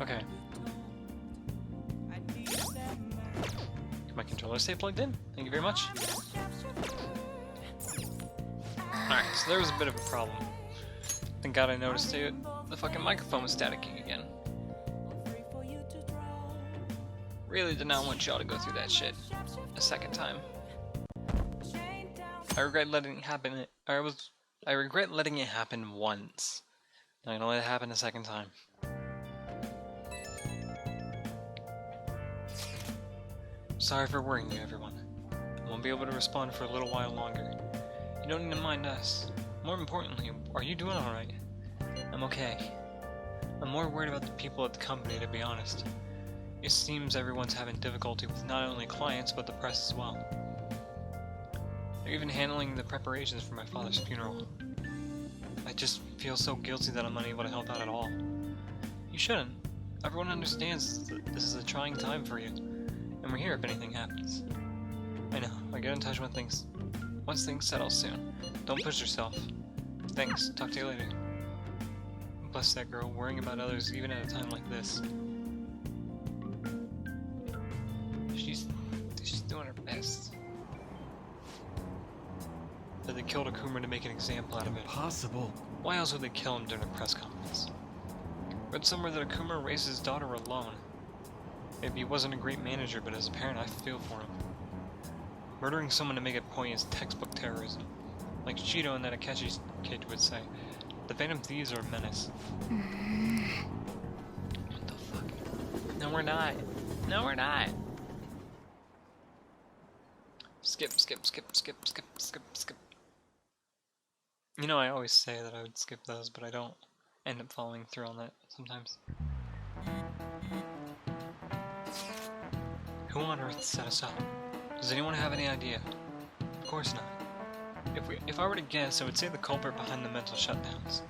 Okay. My controller stay plugged in? Thank you very much. Alright, so there was a bit of a problem. Thank God I noticed it. The fucking microphone was staticking again. Really did not want y'all to go through that shit a second time. I regret letting it happen. I regret letting it happen once. Not gonna let it happen a second time. Sorry for worrying you, everyone. I won't be able to respond for a little while longer. You don't need to mind us. More importantly, are you doing alright? I'm okay. I'm more worried about the people at the company, to be honest. It seems everyone's having difficulty with not only clients, but the press as well. They're even handling the preparations for my father's funeral. I just feel so guilty that I'm unable to help out at all. You shouldn't. Everyone understands that this is a trying time for you, and we're here if anything happens. I know, I'll get in touch once things settle soon. Don't push yourself. Thanks, talk to you later. Bless that girl, worrying about others even at a time like this. She's doing her best. But they killed Akuma to make an example out of it. Impossible. Why else would they kill him during a press conference? Read somewhere that Akuma raised his daughter alone. Maybe he wasn't a great manager, but as a parent I feel for him. Murdering someone to make a point is textbook terrorism. Like Shido and that Akechi kid would say, the Phantom Thieves are a menace. What the fuck? No, we're not. No, we're not. Skip. You know, I always say that I would skip those, but I don't end up following through on that sometimes. Who on earth set us up? Does anyone have any idea? Of course not. If I were to guess, I would say the culprit behind the mental shutdowns.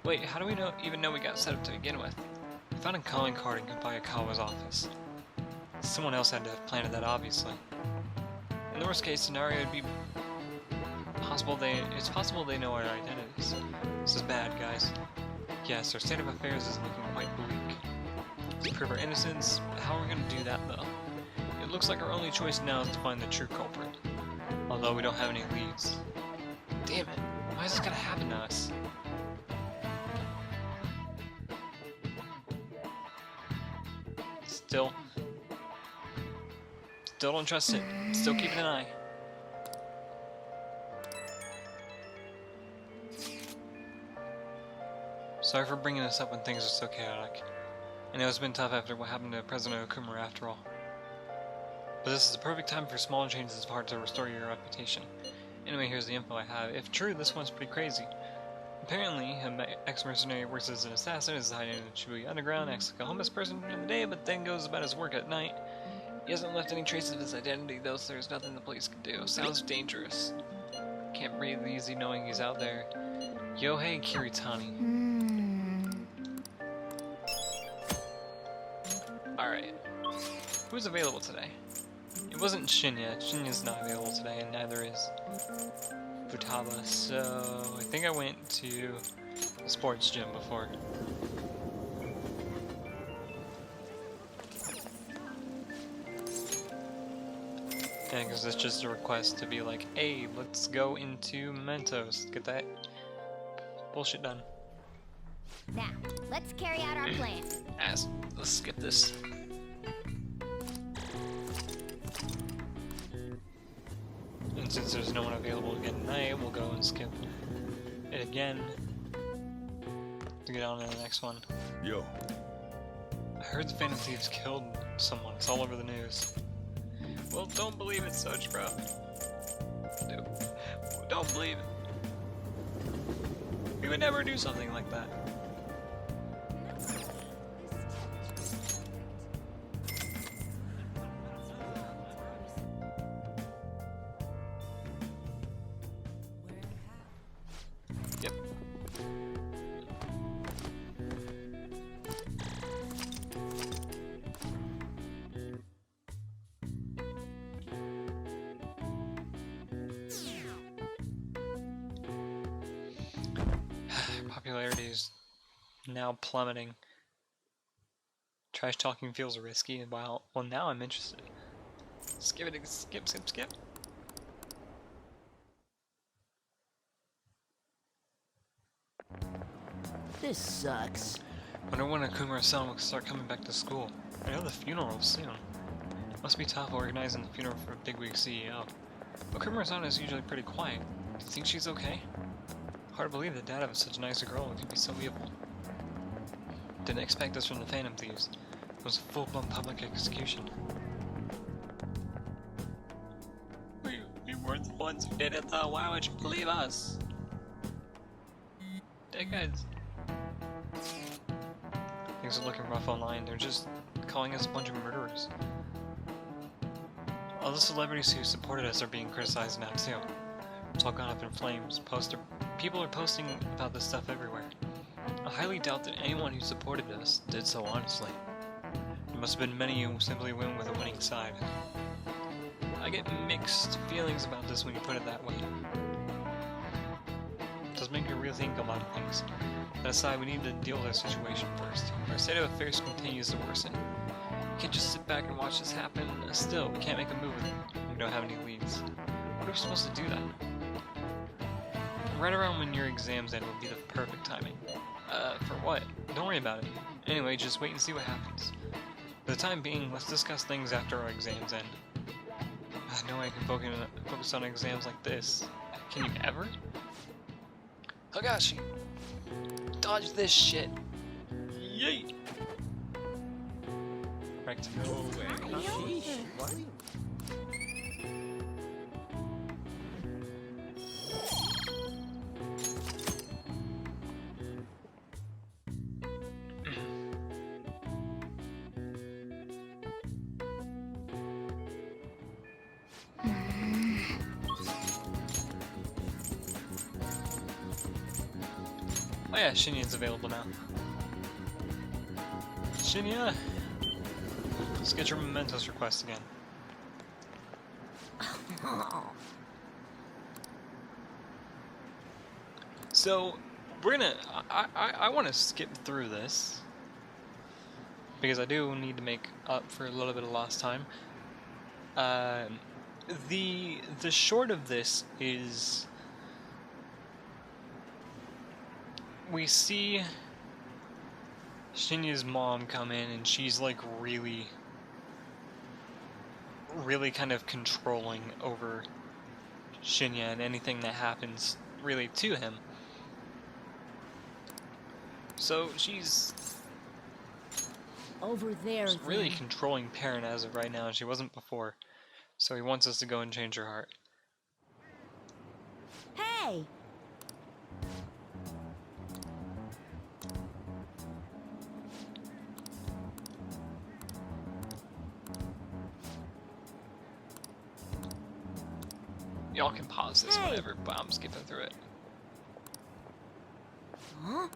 Wait, how do we even know we got set up to begin with? I found a calling card in Bayakawa's office. Someone else had to have planted that, obviously. In the worst case scenario, it's possible they know our identities. This is bad, guys. Yes, our state of affairs is looking quite bleak. To prove our innocence, how are we going to do that, though? It looks like our only choice now is to find the true culprit. Although we don't have any leads. Damn it, why is this gonna happen to us? Still don't trust it. Still keeping an eye. Sorry for bringing this up when things are so chaotic. I know it's been tough after what happened to President Okuma after all. But this is the perfect time for small changes of heart to restore your reputation. Anyway, here's the info I have. If true, this one's pretty crazy. Apparently, an ex-mercenary works as an assassin, is hiding in the Shibuya Underground, acts like a homeless person during the day, but then goes about his work at night. He hasn't left any traces of his identity, though, so there's nothing the police can do. Sounds dangerous. Can't breathe easy knowing he's out there. Yohei Kiritani. Alright. Who's available today? It wasn't Shinya. Shinya's not available today, and neither is Futaba, so I think I went to the sports gym before. Yeah, because it's just a request to be like, hey, let's go into Mementos. Get that bullshit done. Now, let's carry out our plan. Let's skip this. And since there's no one available again tonight, we'll go and skip it again to get on to the next one. Yo. I heard the Phantom Thieves killed someone. It's all over the news. Well, don't believe it, Soch, bro. Don't believe it. We would never do something like that. Yep. Popularity is now plummeting. Trash talking feels risky, and well, now I'm interested. Skip it, skip. This sucks. Wonder when Akuma-san will start coming back to school. I know the funeral's soon. Must be tough organizing the funeral for a bigwig CEO. Akuma-san is usually pretty quiet. Do you think she's okay? Hard to believe the dad of such a nice girl could be so evil. Didn't expect this from the Phantom Thieves. It was a full-blown public execution. We weren't the ones who did it though, why would you believe us? Dickheads. Things are looking rough online, they're just calling us a bunch of murderers. All the celebrities who supported us are being criticized now too. It's all gone up in flames. People are posting about this stuff everywhere. I highly doubt that anyone who supported us did so honestly. There must have been many who simply went with a winning side. I get mixed feelings about this when you put it that way. It does make me rethink a lot of things. That aside, we need to deal with the situation first. Our state of affairs continues to worsen. We can't just sit back and watch this happen. Still, we can't make a move with it. We don't have any leads. What are we supposed to do then? Right around when your exams end would be the perfect timing. For what? Don't worry about it. Anyway, just wait and see what happens. For the time being, let's discuss things after our exams end. No way I can focus on exams like this. Can you ever? Hagashi! Dodge this shit! Yay! Right. No way. Sheesh. What? Oh yeah, Shinya's available now. Shinya! Let's get your mementos request again. So, we're gonna... I want to skip through this. Because I do need to make up for a little bit of lost time. The short of this is... we see Shinya's mom come in and she's like really kind of controlling over Shinya and anything that happens really to him. So she's Over there. really controlling Perrin as of right now, and she wasn't before. So he wants us to go and change her heart. Hey! Y'all can pause this Hey. whenever, but I'm skipping through it. Huh?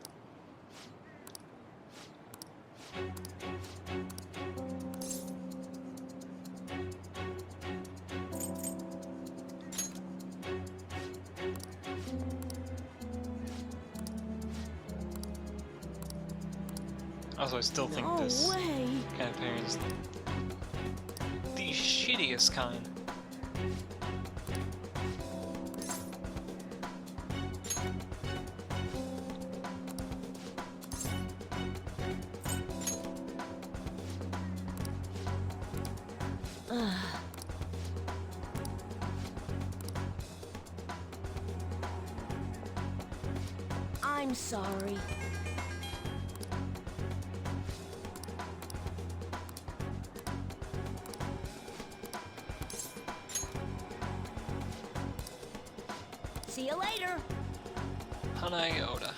Also, I still think No this way! kind of Perrin is the shittiest kind. I'm sorry. See you later. Hanayota.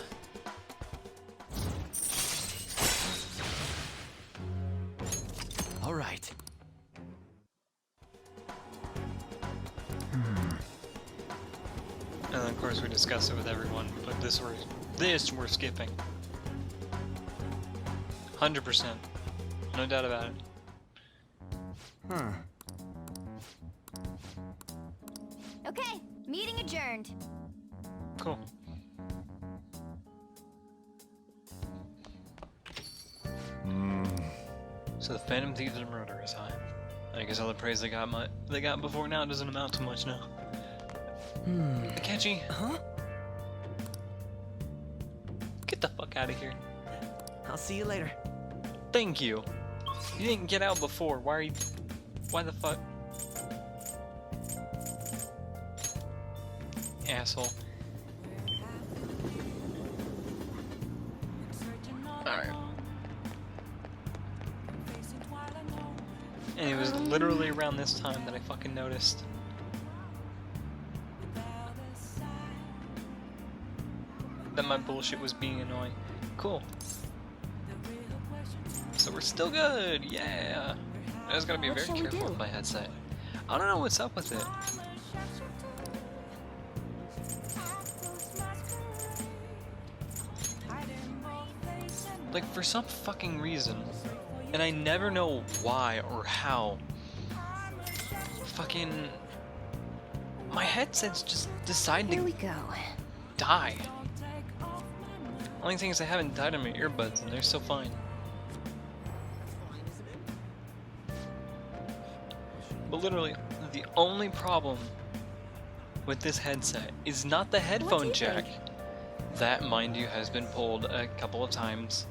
All right. And then of course we discuss it with everyone, but this we're skipping. 100%. No doubt about it. Huh. Okay, meeting adjourned. Cool. So the Phantom Thieves are murderers, huh? I guess all the praise they got before now doesn't amount to much now. Akechi, Huh? get the fuck out of here. I'll see you later. Thank you. You didn't get out before. Why the fuck? Asshole. Alright. And it was literally around this time that I fucking noticed. That my bullshit was being annoying. Cool. So we're still good, yeah! I just gotta be What very shall we careful do? with my headset. I don't know what's up with it. Like, for some fucking reason, and I never know why or how, fucking... my headsets just decide Here to we go. die. Only thing is I haven't died on my earbuds and they're still fine. But literally, the only problem with this headset is not the headphone you jack. think? That, mind you, has been pulled a couple of times.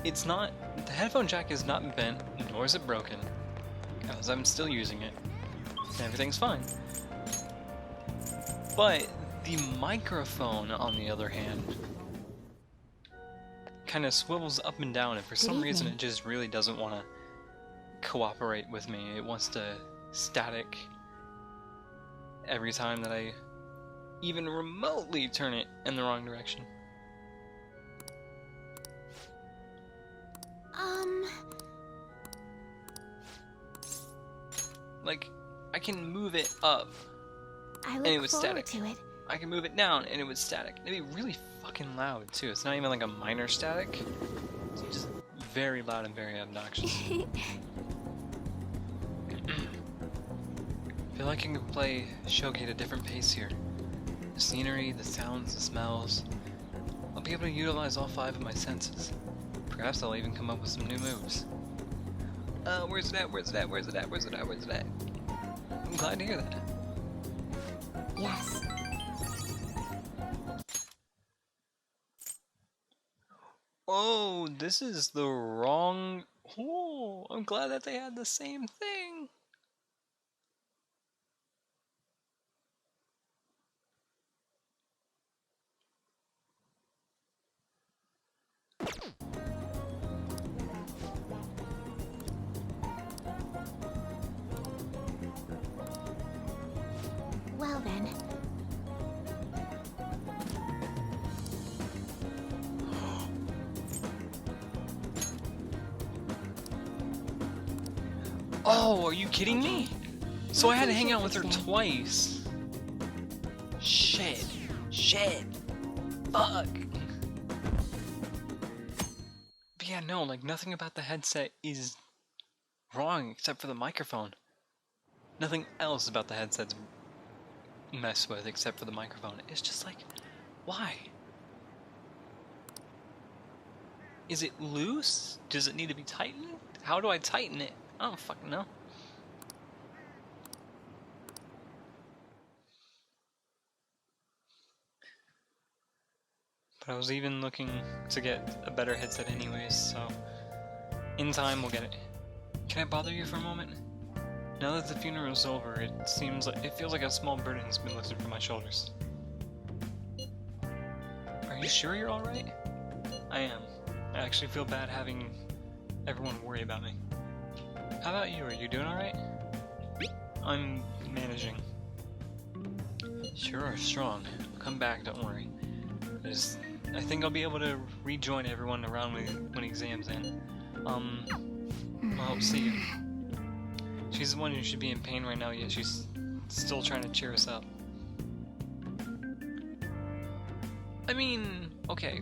It's not, the headphone jack is not bent, nor is it broken, as I'm still using it. And everything's fine. But the microphone, on the other hand, kind of swivels up and down, and for some reason it just really doesn't want to cooperate with me. It wants to static every time that I even remotely turn it in the wrong direction. Like, I can move it up, I and it look was forward static. to it. I can move it down, and it was static. It'd be really fucking loud, too. It's not even like a minor static. It's just very loud and very obnoxious. I feel like I can play Shogi at a different pace here. The scenery, the sounds, the smells. I'll be able to utilize all 5 of my senses. Perhaps I'll even come up with some new moves. Where's it at? Where's it at? Where's it at? Where's it at? Where's it at? I'm glad to hear that. Yes. Oh, this is the wrong... Oh, I'm glad that they had the same thing. Well then. Oh, are you kidding me? So I had to hang out with her twice. Shit. Shit. Fuck. But yeah, no, like nothing about the headset is wrong except for the microphone. Nothing else about the headset's mess with except for the microphone. It's just like, why? Is it loose? Does it need to be tightened? How do I tighten it? I don't fucking know. But I was even looking to get a better headset anyways, so in time we'll get it. Can I bother you for a moment? Now that the funeral's over, it feels like a small burden's been lifted from my shoulders. Are you sure you're alright? I am. I actually feel bad having everyone worry about me. How about you? Are you doing alright? I'm managing. Sure are strong. I'll come back, don't worry. I think I'll be able to rejoin everyone around when exams end. Well, see, she's the one who should be in pain right now, yet she's still trying to cheer us up. I mean, okay.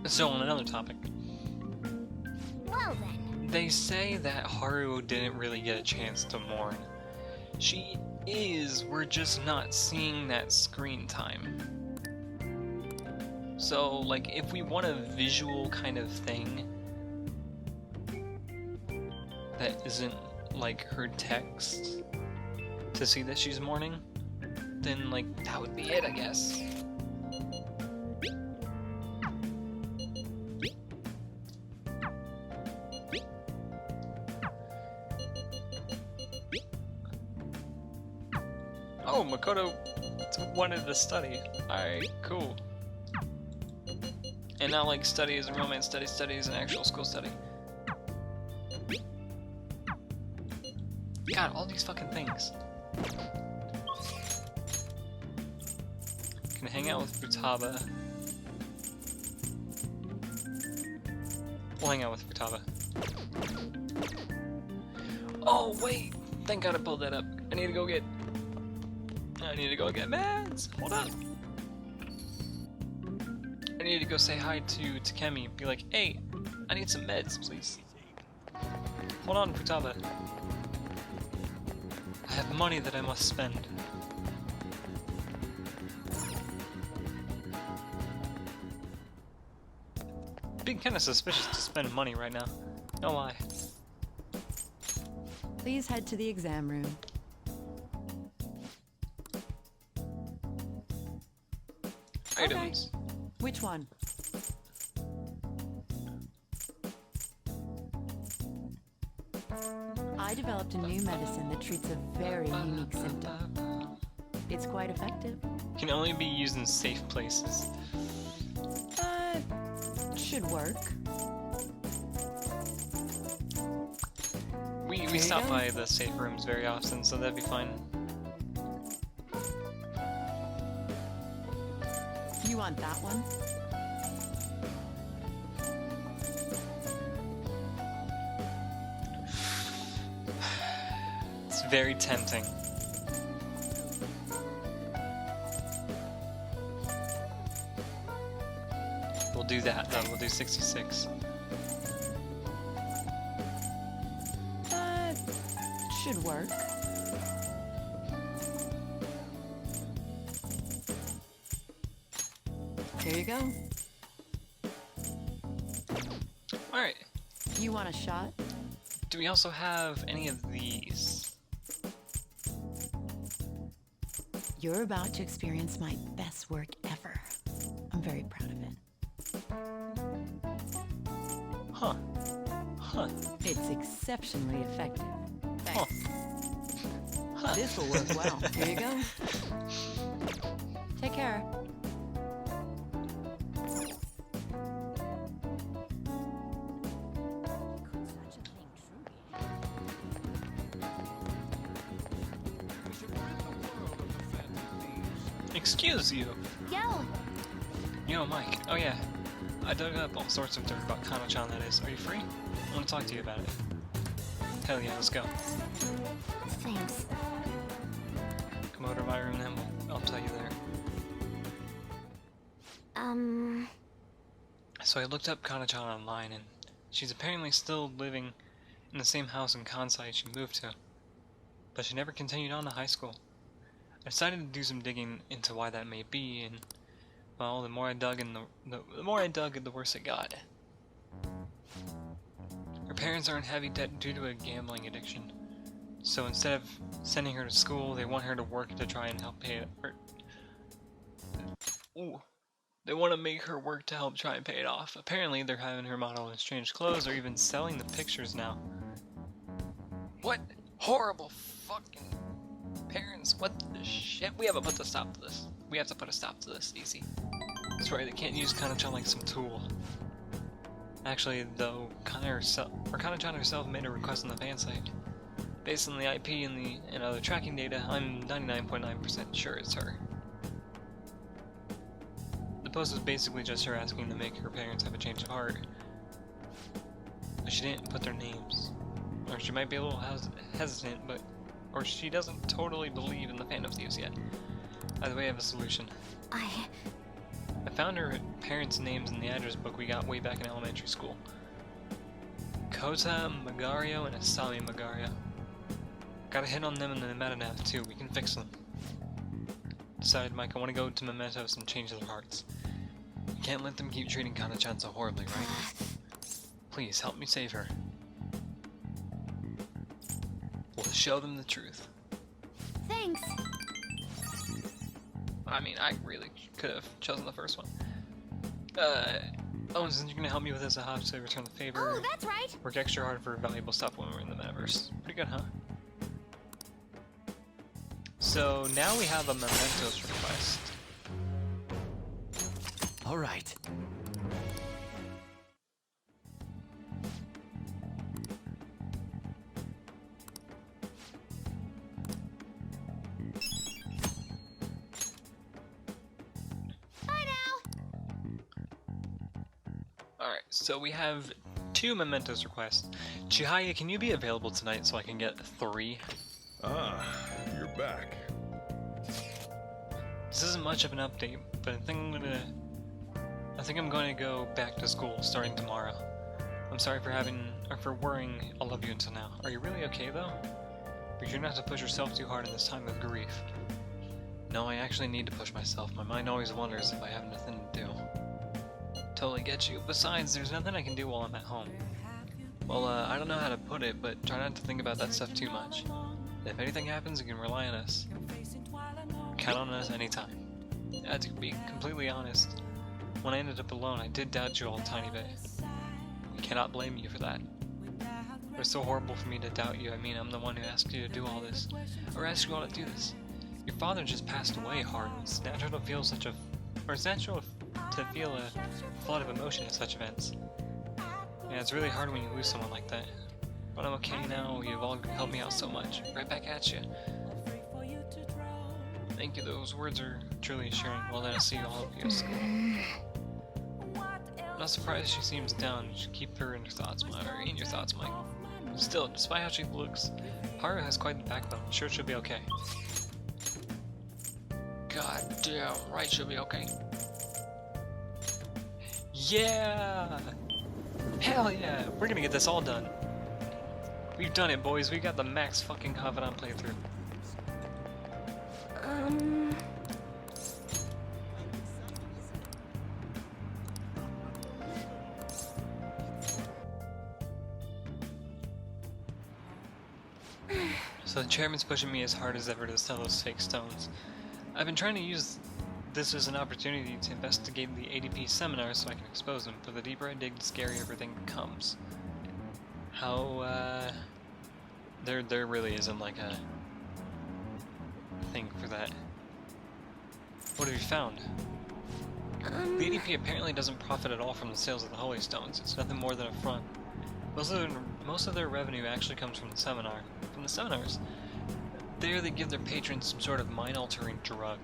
So on another topic. Well then. They say that Haru didn't really get a chance to mourn. She is, we're just not seeing that screen time. So, like, if we want a visual kind of thing, that isn't like her text to see that she's mourning, then like that would be it, I guess. Oh, Makoto wanted to study. Alright, cool. And now, like, study is a romance study, study is an actual school study. God, all these fucking things. Can hang out with Futaba. We'll hang out with Futaba. Oh, wait! Thank God I pulled that up. I need to go get meds! Hold up! I need to go say hi to Takemi. Be like, hey, I need some meds, please. Hold on, Futaba. I have money that I must spend. Being kind of suspicious to spend money right now. No lie. Please head to the exam room. Items. Which one? I developed a new medicine that treats a very unique symptom. It's quite effective. Can only be used in safe places. Should work. We stop by the safe rooms very often, so that'd be fine. You want that one? It's very tempting. We'll do that though, we'll do 66. Should work. Here you go. Alright, You want a shot? do we also have any of these? You're about to experience my best work ever. I'm very proud of it. Huh. Huh. It's exceptionally effective. Huh. Huh. This will work well. Here you go. Take care. Excuse you. Yo, Yo, Mike. Oh yeah. I dug up all sorts of dirt about Kano-chan, that is. Are you free? I want to talk to you about it. Hell yeah, let's go. thanks. Come over to my room then I'll tell you there. So I looked up Kano-chan online, and she's apparently still living in the same house in Kansai she moved to. But she never continued on to high school. I decided to do some digging into why that may be, and well, the more I dug, the worse it got. Her parents are in heavy debt due to a gambling addiction. So instead of sending her to school, they want her to work to try and help pay it. They want to make her work to help try and pay it off. Apparently, they're having her model in strange clothes or even selling the pictures now. What horrible fucking parents, what the shit? We have to put a stop to this. We have to put a stop to this, easy. That's right, they can't use Kano-chan like some tool. Actually, though, Kano-chan herself made a request on the fan site. Based on the IP and other tracking data, I'm 99.9% sure it's her. The post was basically just her asking to make her parents have a change of heart. But she didn't put their names. Or she might be a little hesitant, or she doesn't totally believe in the fandom views yet. Either way, I have a solution. I found her parents' names in the address book we got way back in elementary school. Kota Magario and Asami Magario. Got a hit on them in the Metanav too, we can fix them. Decided, Mike, I want to go to Mementos and change their hearts. You can't let them keep treating Kano-chan so horribly, right? Please, help me save her. We'll show them the truth. Thanks. I mean, I really could have chosen the first one. Oh, and since you're gonna help me with this, I'll have to return the favor. Oh, that's right. Work extra hard for valuable stuff when we're in the metaverse. Pretty good, huh? So now we have a mementos request. All right. Bye now. Alright, so we have 2 mementos requests. Chihaya, can you be available tonight so I can get 3? Ah, you're back. This isn't much of an update, but I think I'm going to go back to school starting tomorrow. I'm sorry for worrying all of you until now. Are you really okay though? But you're not to push yourself too hard in this time of grief. No, I actually need to push myself. My mind always wonders if I have nothing to do. Totally get you. Besides, there's nothing I can do while I'm at home. Well, I don't know how to put it, but try not to think about that stuff too much. If anything happens, you can rely on us. Count on us anytime. To be completely honest, when I ended up alone, I did doubt you all a tiny bit. I cannot blame you for that. But it's so horrible for me to doubt you. I mean, I'm the one who asked you to do all this, or asked you all to do this. Your father just passed away, Hart. It's natural to feel a flood of emotion at such events. Yeah, it's really hard when you lose someone like that. But I'm okay now. You've all helped me out so much. Right back at you. Thank you. Those words are truly assuring. Well, then I'll see all of you at school. I'm not surprised she seems down. You should keep her in your thoughts, Mike. Still, despite how she looks, Haru has quite the backbone. I'm sure she'll be okay. God damn right, she'll be okay. Yeah! Hell yeah! We're gonna get this all done. We've done it, boys. We got the max fucking Covenant playthrough. So the chairman's pushing me as hard as ever to sell those fake stones. I've been trying to use this as an opportunity to investigate the ADP seminars so I can expose them, but the deeper I dig, the scarier everything becomes. How, there really isn't like a thing for that. What have you found? The ADP apparently doesn't profit at all from the sales of the Holy Stones. It's nothing more than a front. Most of their revenue actually comes from the seminars. There they give their patrons some sort of mind-altering drug,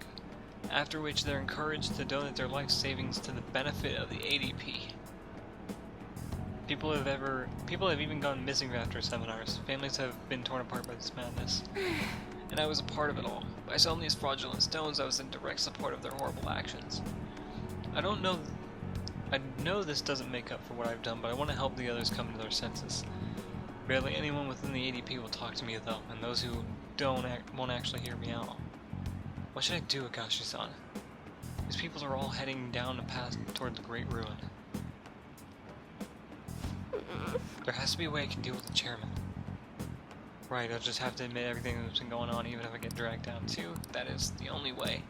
after which they're encouraged to donate their life savings to the benefit of the ADP. People have even gone missing after seminars. Families have been torn apart by this madness. And I was a part of it all. By selling these fraudulent stones, I was in direct support of their horrible actions. I know this doesn't make up for what I've done, but I want to help the others come to their senses. Barely anyone within the ADP will talk to me though, and those who won't actually hear me out. What should I do, Akashi-san? These people are all heading down a path toward the Great Ruin. There has to be a way I can deal with the chairman. Right, I'll just have to admit everything that's been going on, even if I get dragged down too. That is the only way.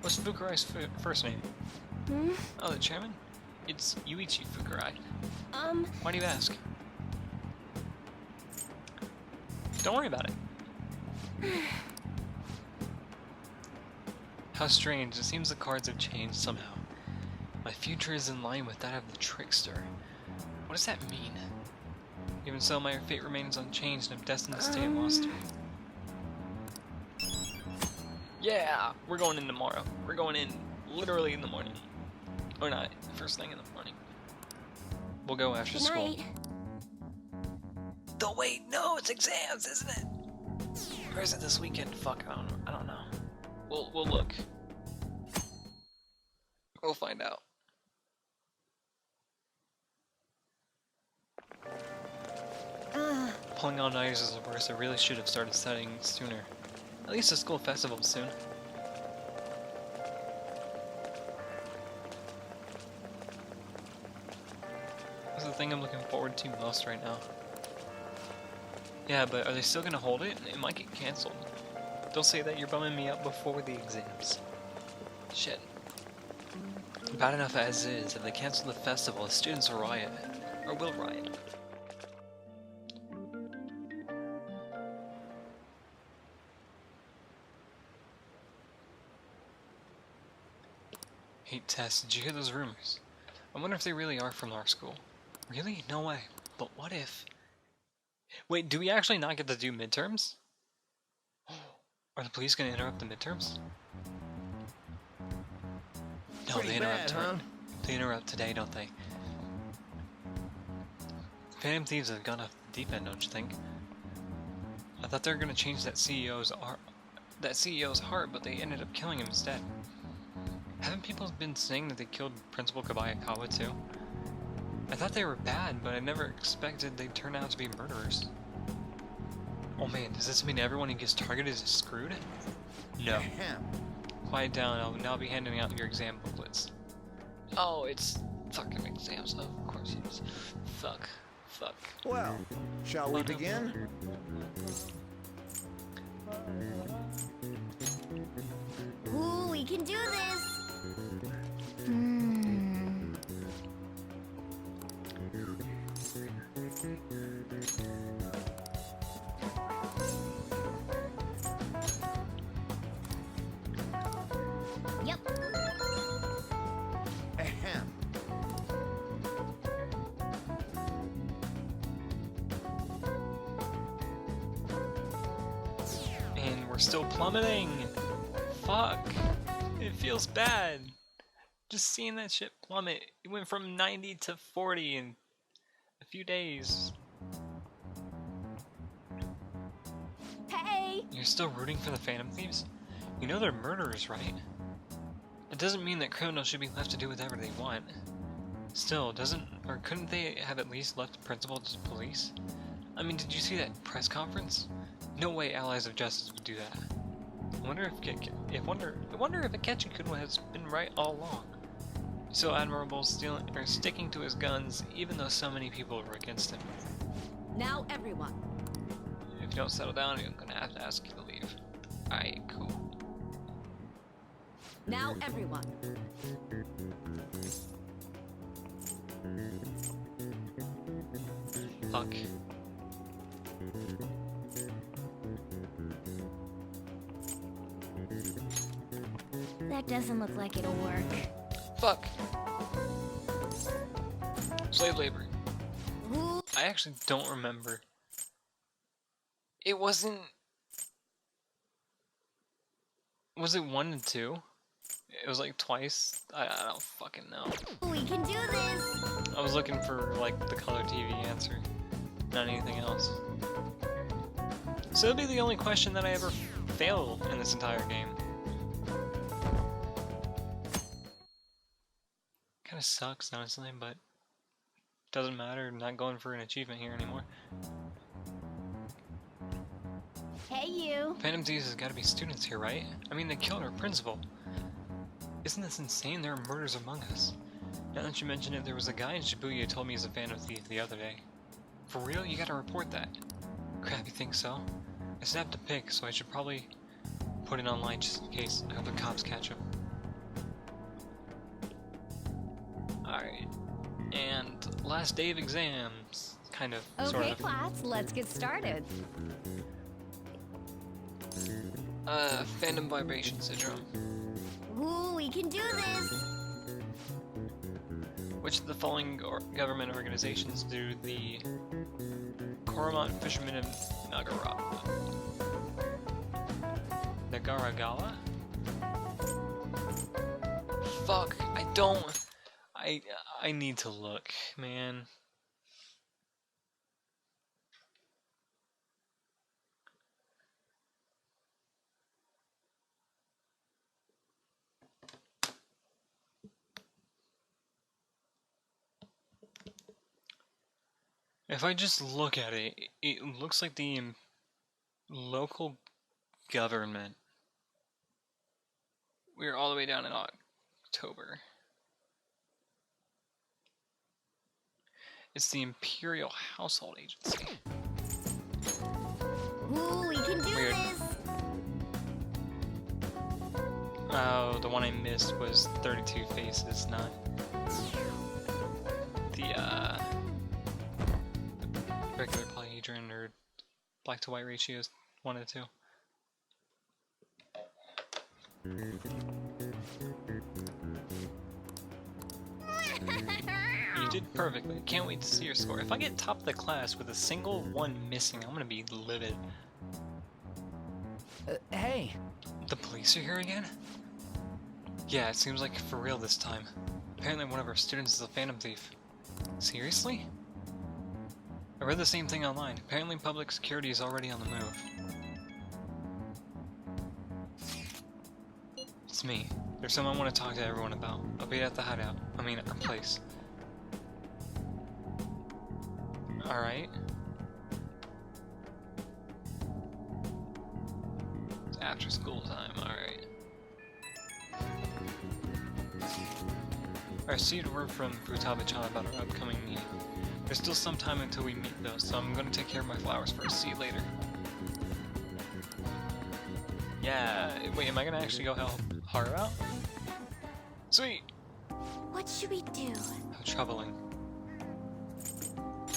What's Fukurai's first name? Oh, the chairman? It's Yuichi Fukurai. Why do you ask? Don't worry about it. How strange. It seems the cards have changed somehow. My future is in line with that of the trickster. What does that mean? Even so, my fate remains unchanged and I'm destined to stay a monster. Yeah! We're going in tomorrow. We're going in literally in the morning. Or not, first thing in the morning. We'll go after Good school. night. Don't wait, no, it's exams, isn't it? Or is it this weekend? Fuck, I don't know. We'll look. We'll find out. Pulling all nighters is the worst. I really should have started studying sooner. At least the school festival is soon. is the thing I'm looking forward to most right now. Yeah, but are they still gonna hold it? It might get cancelled. They'll say that you're bumming me up before the exams. Shit. Bad enough as is, if they cancel the festival, the students will riot. Or will riot. Hate tests. Did you hear those rumors? I wonder if they really are from our school. Really? No way. But what if... Wait, do we actually not get to do midterms? Are the police gonna interrupt the midterms? No, Pretty they interrupt bad, tomorrow. huh? They interrupt today, don't they? Phantom Thieves have gone off the deep end, don't you think? I thought they were gonna change that CEO's heart, but they ended up killing him instead. Haven't people been saying that they killed Principal Kabayakawa too? I thought they were bad, but I never expected they'd turn out to be murderers. Oh man, does this mean everyone who gets targeted is screwed? No. Ahem. Quiet down, I'll now be handing out your exam booklets. Oh, it's fucking exams, of course it is. Fuck. Well, shall we begin? Ooh, we can do this. Yep. Ahem. And we're still plummeting! Fuck! It feels bad! Just seeing that shit plummet. It went from 90 to 40 in a few days. Hey. You're still rooting for the Phantom Thieves? You know they're murderers, right? It doesn't mean that criminals should be left to do whatever they want. Still, couldn't they have at least left the principal to the police? I mean, did you see that press conference? No way Allies of Justice would do that. I wonder if Akechikuno has been right all along. So admirable sticking to his guns, even though so many people were against him. Now everyone. If you don't settle down, I'm gonna have to ask you to leave. Alright, cool. Now everyone. Fuck. That doesn't look like it'll work. Fuck. Slave labor. Ooh. I actually don't remember. It wasn't... Was it 1 and 2? It was like twice? I don't fucking know. We can do this. I was looking for like the color TV answer, not anything else. So it'll be the only question that I ever fail in this entire game. Kinda sucks, honestly, but doesn't matter. I'm not going for an achievement here anymore. Hey, you. Phantom Thieves has gotta be students here, right? I mean, they killed our principal. Isn't this insane? There are murders among us. Now that you mention it, there was a guy in Shibuya who told me he's a Phantom Thief the other day. For real? You gotta report that. Crap, you think so? I snapped a pic, so I should probably put it online just in case. I hope the cops catch him. Alright. And last day of exams. Kind of, sort Okay, of. class, let's get started. Phantom Vibration Syndrome. Ooh, we can do this. Which of the following government organizations do the Coromant Fishermen of Nagaragawa? Fuck, I don't... I need to look, man. If I just look at it, it looks like the local government. We're all the way down in October. It's the Imperial Household Agency. Ooh, we can do Weird. this. Oh, the one I missed was 32 Faces, not the regular polyhedron or black to white ratios, 1 to 2. You did perfectly. Can't wait to see your score. If I get top of the class with a single one missing, I'm gonna be livid. Hey. The police are here again? Yeah, it seems like for real this time. Apparently one of our students is a phantom thief. Seriously? I read the same thing online. Apparently public security is already on the move. It's me. There's something I want to talk to everyone about. I'll be at the hideout. Place. Alright. It's after school time, alright. I received word from Futaba-chan about our upcoming meeting. There's still some time until we meet though, so I'm gonna take care of my flowers first. See you later. Yeah, wait, am I gonna actually go help Haru out? Sweet! What should we do? How troubling.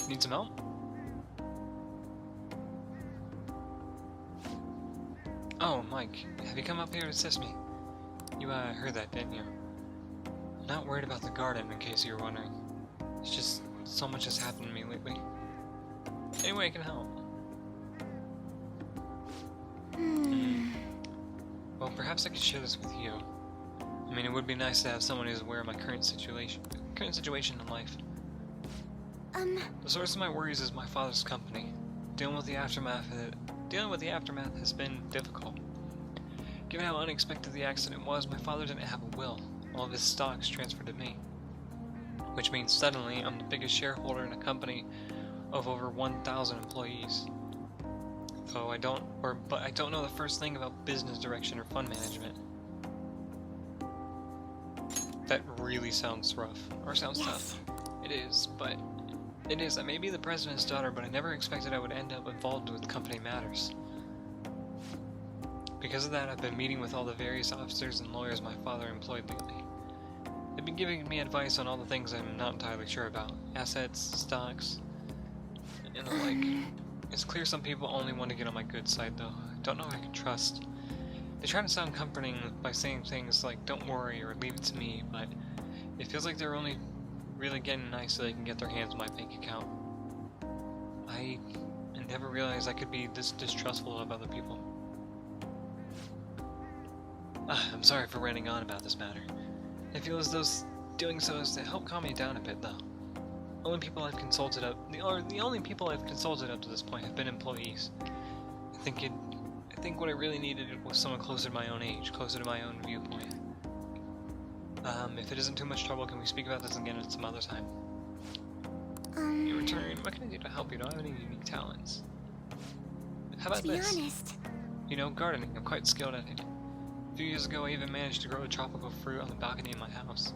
Need some help? Oh, Mike, have you come up here to assist me? You heard that, didn't you? I'm not worried about the garden, in case you were wondering. It's just so much has happened to me lately. Any way I can help. Well, perhaps I could share this with you. I mean, it would be nice to have someone who's aware of my current situation in life. The source of my worries is my father's company. Dealing with the aftermath has been difficult. Given how unexpected the accident was, my father didn't have a will. All of his stocks transferred to me. Which means suddenly I'm the biggest shareholder in a company of over 1,000 employees. Though I don't know the first thing about business direction or fund management. That really sounds rough, or sounds tough. It is, but it is. I may be the president's daughter, but I never expected I would end up involved with company matters. Because of that, I've been meeting with all the various officers and lawyers my father employed lately. They've been giving me advice on all the things I'm not entirely sure about. Assets, stocks, and the like. It's clear some people only want to get on my good side, though. I don't know who I can trust. They try to sound comforting by saying things like, don't worry, or leave it to me, but it feels like they're only really getting nice so they can get their hands on my bank account. I never realized I could be this distrustful of other people. I'm sorry for ranting on about this matter. I feel as though doing so is to help calm me down a bit, though. The only people I've consulted up to this point have been employees. I think what I really needed was someone closer to my own age, closer to my own viewpoint. If it isn't too much trouble, can we speak about this again at some other time? In return, what can I do to help you? I don't have any unique talents. How about this? To be honest, You know, gardening. I'm quite skilled at it. A few years ago, I even managed to grow a tropical fruit on the balcony of my house.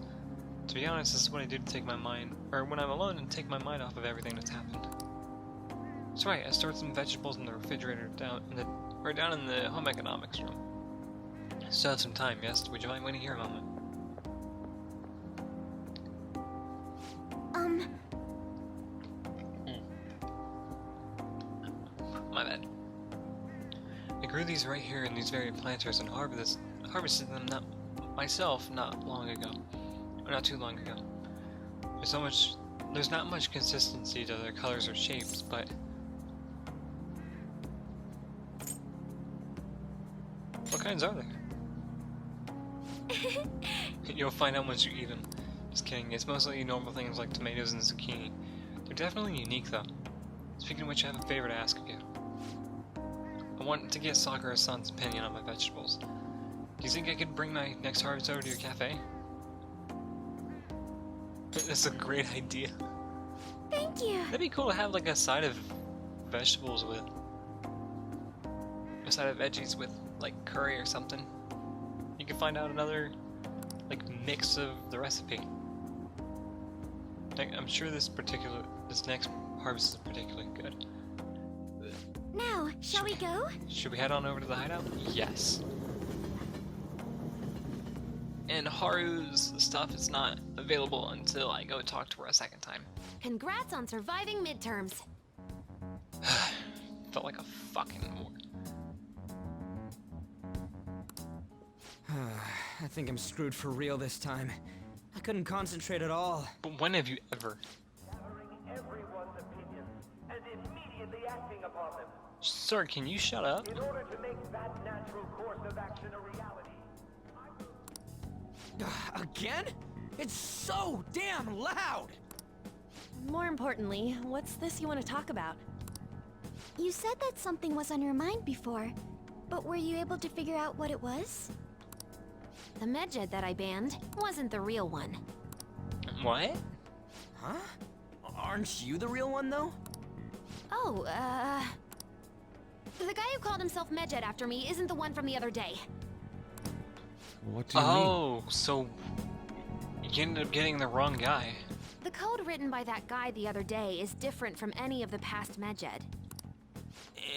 To be honest, this is what I do to take my mind, or when I'm alone, and take my mind off of everything that's happened. That's right, I stored some vegetables in the refrigerator down in the home economics room. Still have some time, yes? Would you mind waiting here a moment? My bad. I grew these right here in these very planters and harvested them myself not long ago. Or not too long ago. There's not much consistency to their colors or shapes, but what kinds are there? You'll find out once you eat them. Just kidding, it's mostly normal things like tomatoes and zucchini. They're definitely unique though. Speaking of which, I have a favor to ask of you. I want to get Sakura-san's opinion on my vegetables. Do you think I could bring my next harvest over to your cafe? That's a great idea. thank you. That'd be cool to have like a side of vegetables with a side of veggies with like curry or something. You can find out another like mix of the recipe. Like, I'm sure this This next harvest is particularly good. Now, shall we go? Should we head on over to the hideout? Yes. And Haru's stuff is not available until I go talk to her a second time. Congrats on surviving midterms. Felt like a fucking war. I think I'm screwed for real this time. I couldn't concentrate at all. But when have you ever? Gathering everyone's opinions and immediately acting upon them Sir, can you shut up? in order to make that natural course of action a reality. Again? It's so damn loud! More importantly, what's this you want to talk about? You said that something was on your mind before, but were you able to figure out what it was? The Medjed that I banned wasn't the real one. What? Huh? Aren't you the real one, though? Oh, the guy who called himself Medjed after me isn't the one from the other day. What do you mean? Oh, so you ended up getting the wrong guy. The code written by that guy the other day is different from any of the past Medjed.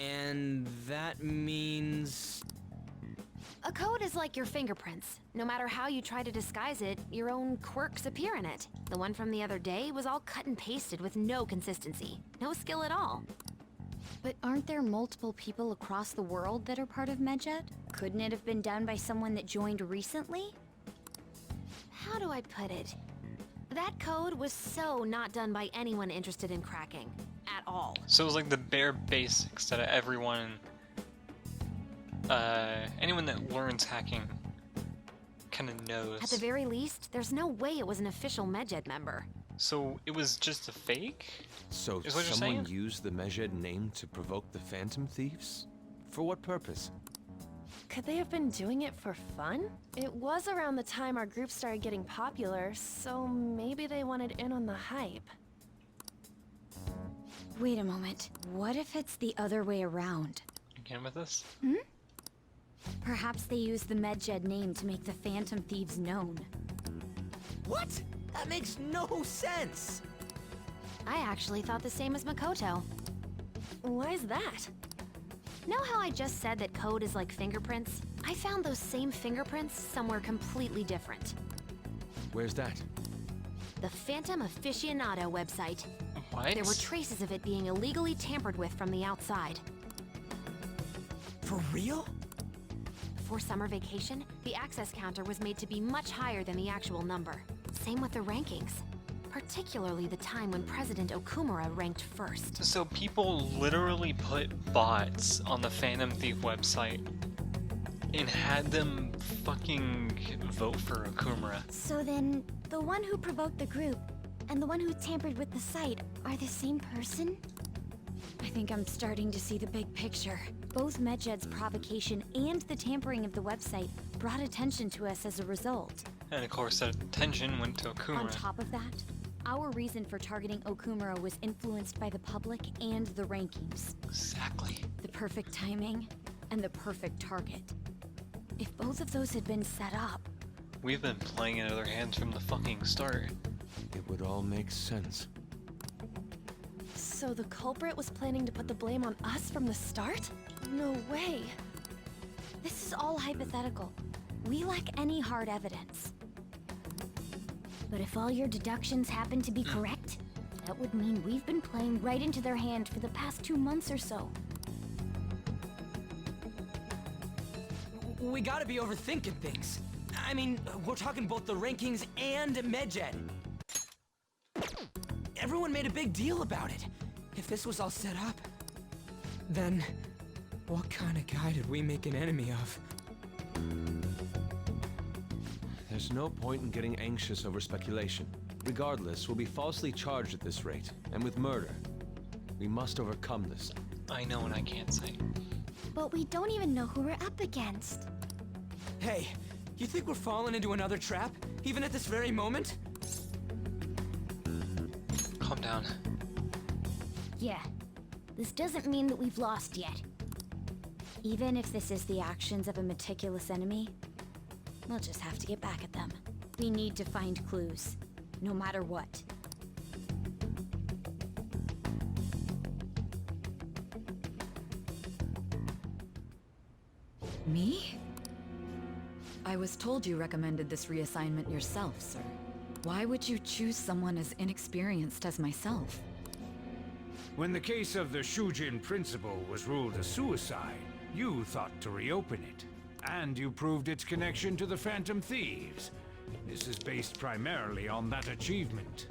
And that means... A code is like your fingerprints. No matter how you try to disguise it, your own quirks appear in it. The one from the other day was all cut and pasted with no consistency. No skill at all. But aren't there multiple people across the world that are part of Medjed? Couldn't it have been done by someone that joined recently? How do I put it? That code was so not done by anyone interested in cracking. At all. So it was like the bare basics that everyone, anyone that learns hacking kind of knows. At the very least, there's no way it was an official Medjed member. So it was just a fake? So Is what you're someone saying? used the Medjed name to provoke the Phantom Thieves? For what purpose? Could they have been doing it for fun? It was around the time our group started getting popular, so maybe they wanted in on the hype. Wait a moment. What if it's the other way around? Again with this? Perhaps they used the Medjed name to make the Phantom Thieves known. What? That makes no sense! I actually thought the same as Makoto. Why's that? Know how I just said that code is like fingerprints? I found those same fingerprints somewhere completely different. Where's that? The Phantom Aficionado website. What? There were traces of it being illegally tampered with from the outside. For real? Before summer vacation, the access counter was made to be much higher than the actual number. Same with the rankings. Particularly the time when President Okumura ranked first. So people literally put bots on the Phantom Thief website and had them fucking vote for Okumura. So then, the one who provoked the group and the one who tampered with the site are the same person? I think I'm starting to see the big picture. Both Medjed's provocation and the tampering of the website brought attention to us as a result. And of course that attention went to On Okumura. top of that, our reason for targeting Okumura was influenced by the public and the rankings. Exactly. The perfect timing and the perfect target. If both of those had been set up, We've been playing into their hands from the fucking start. It would all make sense. So the culprit was planning to put the blame on us from the start? No way. this is all hypothetical. We lack any hard evidence. But if all your deductions happen to be correct, that would mean we've been playing right into their hand for the past 2 months or so. We gotta be overthinking things. I mean, we're talking both the rankings and Medjed. Everyone made a big deal about it. If this was all set up, then what kind of guy did we make an enemy of? There's no point in getting anxious over speculation. Regardless, we'll be falsely charged at this rate, and with murder. We must overcome this. I know and I can't say. But we don't even know who we're up against. Hey, you think we're falling into another trap, even at this very moment? Calm down. Yeah, this doesn't mean that we've lost yet. Even if this is the actions of a meticulous enemy, we'll just have to get back at them. We need to find clues, no matter what. Me? I was told you recommended this reassignment yourself, sir. Why would you choose someone as inexperienced as myself? When the case of the Shujin principal was ruled a suicide, you thought to reopen it. And you proved its connection to the Phantom Thieves. This is based primarily on that achievement.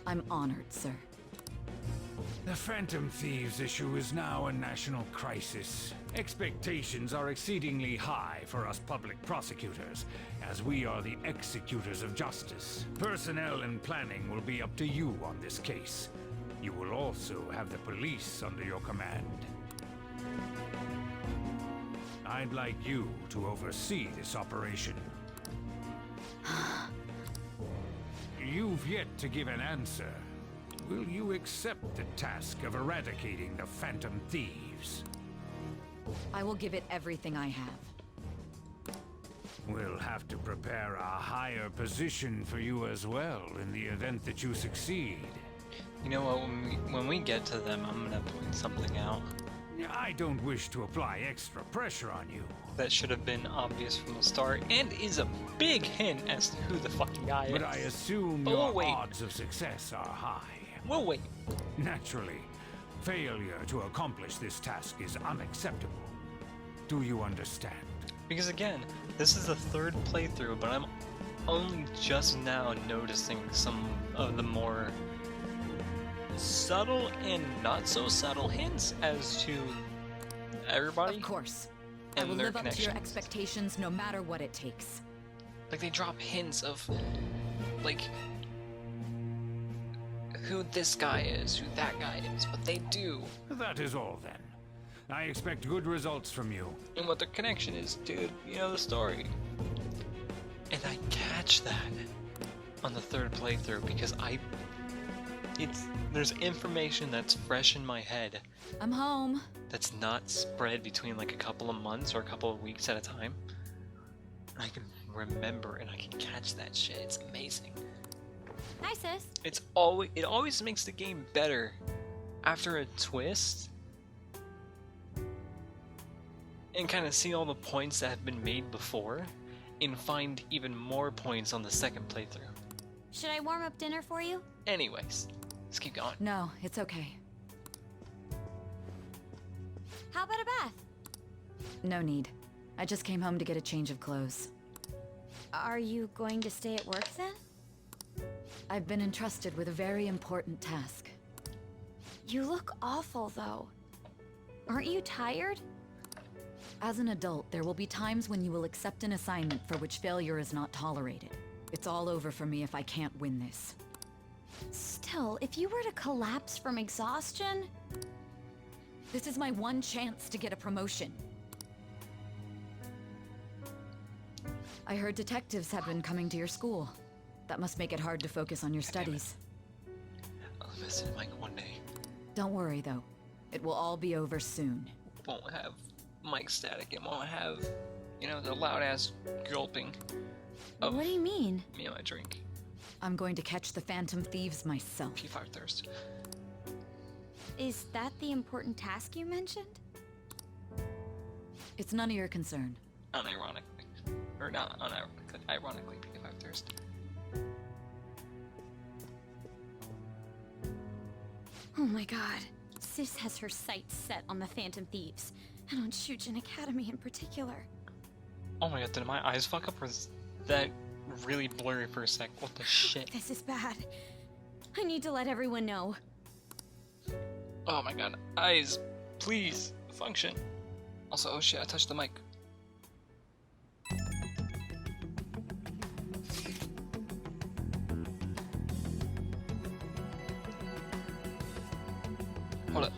I'm honored, sir. The Phantom Thieves issue is now a national crisis. Expectations are exceedingly high for us public prosecutors, as we are the executors of justice. Personnel and planning will be up to you on this case. You will also have the police under your command. I'd like you to oversee this operation. You've yet to give an answer. Will you accept the task of eradicating the Phantom Thieves? I will give it everything I have. We'll have to prepare a higher position for you as well in the event that you succeed. You know what, when we get to them, I'm gonna point something out. I don't wish to apply extra pressure on you. That should have been obvious from the start, and is a big hint as to who the fucking guy is. But I assume your odds of success are high. We'll wait. Naturally, failure to accomplish this task is unacceptable. Do you understand? Because again, this is the third playthrough, but I'm only just now noticing some of the more subtle and not so subtle hints as to everybody. Of course. And I will their live up to your connections. expectations no matter what it takes. Like, they drop hints of, like, who this guy is, who that guy is, what they do, That is all then. I expect good results from you. and what their connection is to, you know, the story. And I catch that on the third playthrough because there's information that's fresh in my head I'm home. that's not spread between like a couple of months or a couple of weeks at a time. I can remember and I can catch that shit. It's amazing. Hi, sis. It always makes the game better after a twist and kind of see all the points that have been made before and find even more points on the second playthrough. Should I warm up dinner for you? Anyways, let's keep going. No, it's okay. How about a bath? No need. I just came home to get a change of clothes. Are you going to stay at work then? I've been entrusted with a very important task. You look awful, though. Aren't you tired? As an adult, there will be times when you will accept an assignment for which failure is not tolerated. It's all over for me if I can't win this. Still, if you were to collapse from exhaustion... This is my one chance to get a promotion. I heard detectives have been coming to your school. That must make it hard to focus on your studies. I'll visit Mike one day. Don't worry, though. It will all be over soon. Won't have Mike static. It won't have, you know, the loud ass gulping of What do you mean? me and my drink. I'm going to catch the Phantom Thieves myself. P5 thirst. Is that the important task you mentioned? It's none of your concern. Unironically. Or not unironically, ironically, P5 thirst. Oh my god. Sis has her sights set on the Phantom Thieves, and on Shujin Academy in particular. Oh my god, did my eyes fuck up or is that really blurry for a sec? What the shit? This is bad. I need to let everyone know. Oh my god, eyes, please, function. Also, oh shit, I touched the mic. Hold up.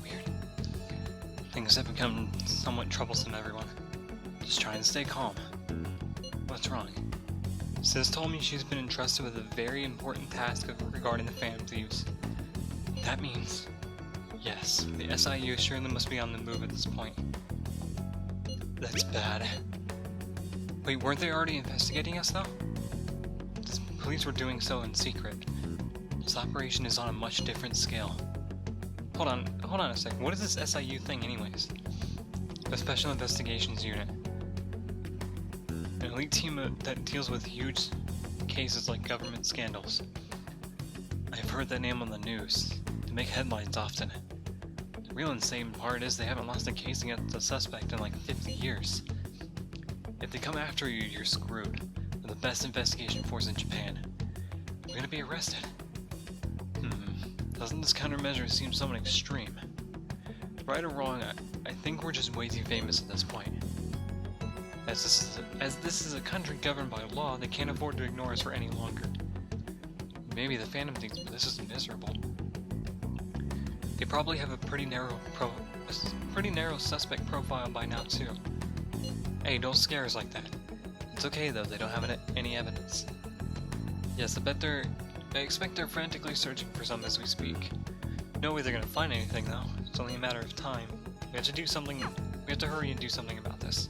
Weird. Things have become somewhat troublesome, everyone. Just try and stay calm. What's wrong? Sis told me she's been entrusted with a very important task regarding the Phantom Thieves. That means... yes, the SIU surely must be on the move at this point. That's bad. Wait, weren't they already investigating us, though? The police were doing so in secret. This operation is on a much different scale. Hold on a sec. What is this SIU thing, anyways? The Special Investigations Unit. An elite team that deals with huge cases like government scandals. I've heard that name on the news. They make headlines often. The real insane part is they haven't lost a case against a suspect in like 50 years. If they come after you, you're screwed. They're the best investigation force in Japan. You're gonna be arrested. Doesn't this countermeasure seem somewhat extreme? Right or wrong, I think we're just way too famous at this point. As this is a country governed by law, they can't afford to ignore us for any longer. Maybe the Phantom thinks this is miserable. They probably have a pretty narrow suspect profile by now too. Hey, don't scare us like that. It's okay though, they don't have any evidence. Yes, I expect they're frantically searching for some as we speak. No way they're gonna find anything though. It's only a matter of time. We have to do something. We have to hurry and do something about this.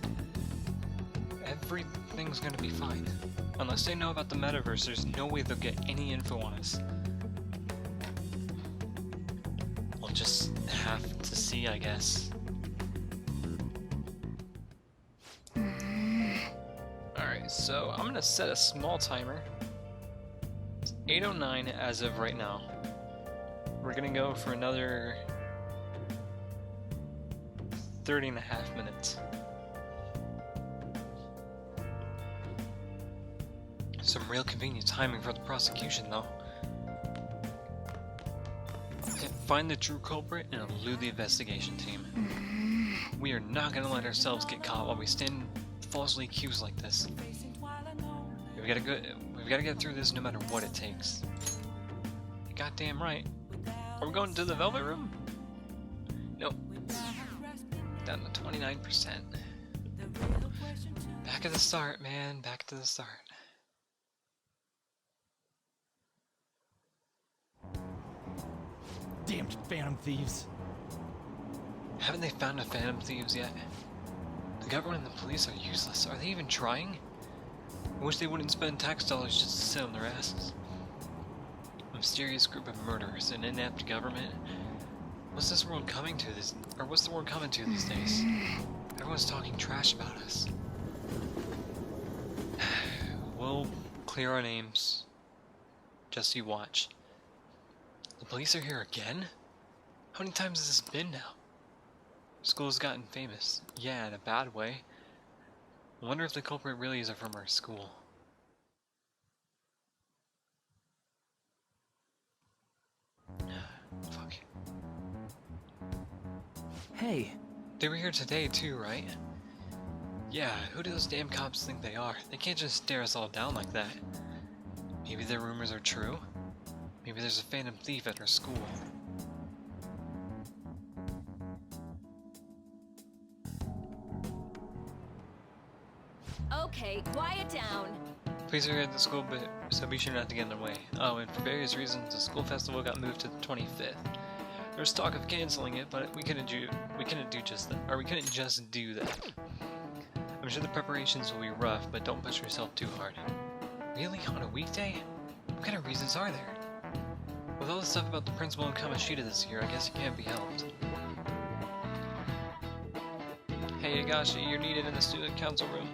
Everything's gonna be fine. Unless they know about the metaverse, there's no way they'll get any info on us. We'll just have to see, I guess. Alright, so I'm gonna set a small timer. It's 8:09 as of right now. We're gonna go for another 30.5 minutes. Some real convenient timing for the prosecution, though. Find the true culprit and elude the investigation team. We are not gonna let ourselves get caught while we stand falsely accused like this. We've gotta get through this no matter what it takes. You're goddamn right. Are we going to the Velvet Room? Nope. Down to 29%. Back at the start, man. Back to the start. Damned Phantom Thieves. Haven't they found the Phantom Thieves yet? The government and the police are useless. Are they even trying? I wish they wouldn't spend tax dollars just to sit on their asses. A mysterious group of murderers, an inept government. What's this world coming to these days? Everyone's talking trash about us. We'll clear our names. Just you watch. The police are here again? How many times has this been now? School's gotten famous. Yeah, in a bad way. I wonder if the culprit really is from our school. Fuck. Hey. They were here today too, right? Yeah, who do those damn cops think they are? They can't just stare us all down like that. Maybe their rumors are true? Maybe there's a Phantom Thief at our school. Okay, quiet down. Police are at the school, so be sure not to get in their way. Oh, and for various reasons, the school festival got moved to the 25th. There was talk of canceling it, but we couldn't just do that. I'm sure the preparations will be rough, but don't push yourself too hard. Really? On a weekday? What kind of reasons are there? With all the stuff about the principal and Kamoshida this year, I guess it can't be helped. Hey Higashi, you're needed in the student council room.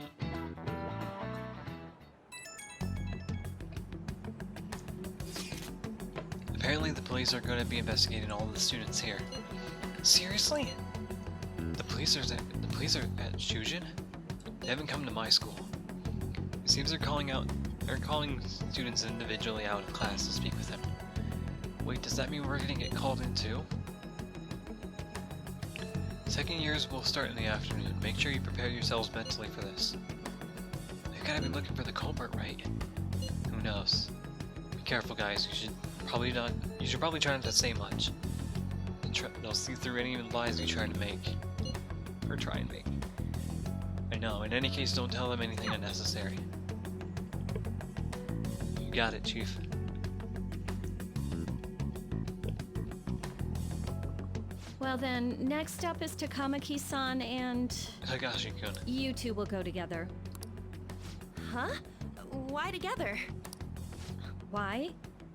Apparently the police are going to be investigating all of the students here. Seriously? The police are at Shujin? They haven't come to my school. It seems they're calling students individually out of class to speak with them. Wait, does that mean we're gonna get called in too? Second years will start in the afternoon. Make sure you prepare yourselves mentally for this. They've gotta be looking for the culprit, right? Who knows? Be careful, guys. You should probably try not to say much. They'll see through any lies you try and make. I know. In any case, don't tell them anything unnecessary. You got it, Chief. Well then, next up is Takamaki-san and... Higashi-kun. You two will go together. Huh? Why together? Why?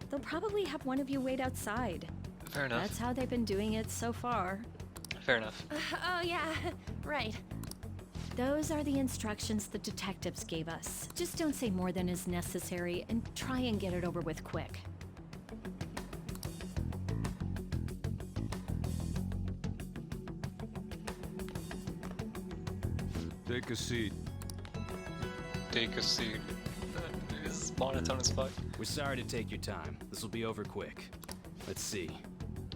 They'll probably have one of you wait outside. Fair enough. That's how they've been doing it so far. Fair enough. Oh yeah, right. Those are the instructions the detectives gave us. Just don't say more than is necessary and try and get it over with quick. Take a seat. Take a seat. This is monotone as fuck. We're sorry to take your time. This will be over quick. Let's see.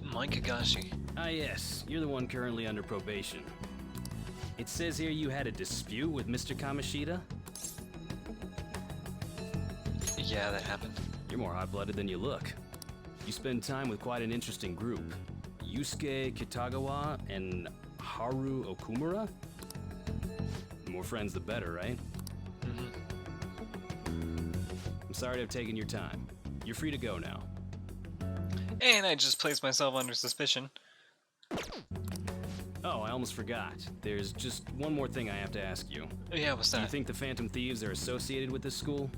Mike Higashi. Ah yes, you're the one currently under probation. It says here you had a dispute with Mr. Kamoshida? Yeah, that happened. You're more hot-blooded than you look. You spend time with quite an interesting group. Yusuke Kitagawa and Haru Okumura? The more friends, the better, right? I'm sorry to have taken your time. You're free to go now. And I just placed myself under suspicion. Oh, I almost forgot. There's just one more thing I have to ask you. Yeah, what's Do you that? think the Phantom Thieves are associated with this school?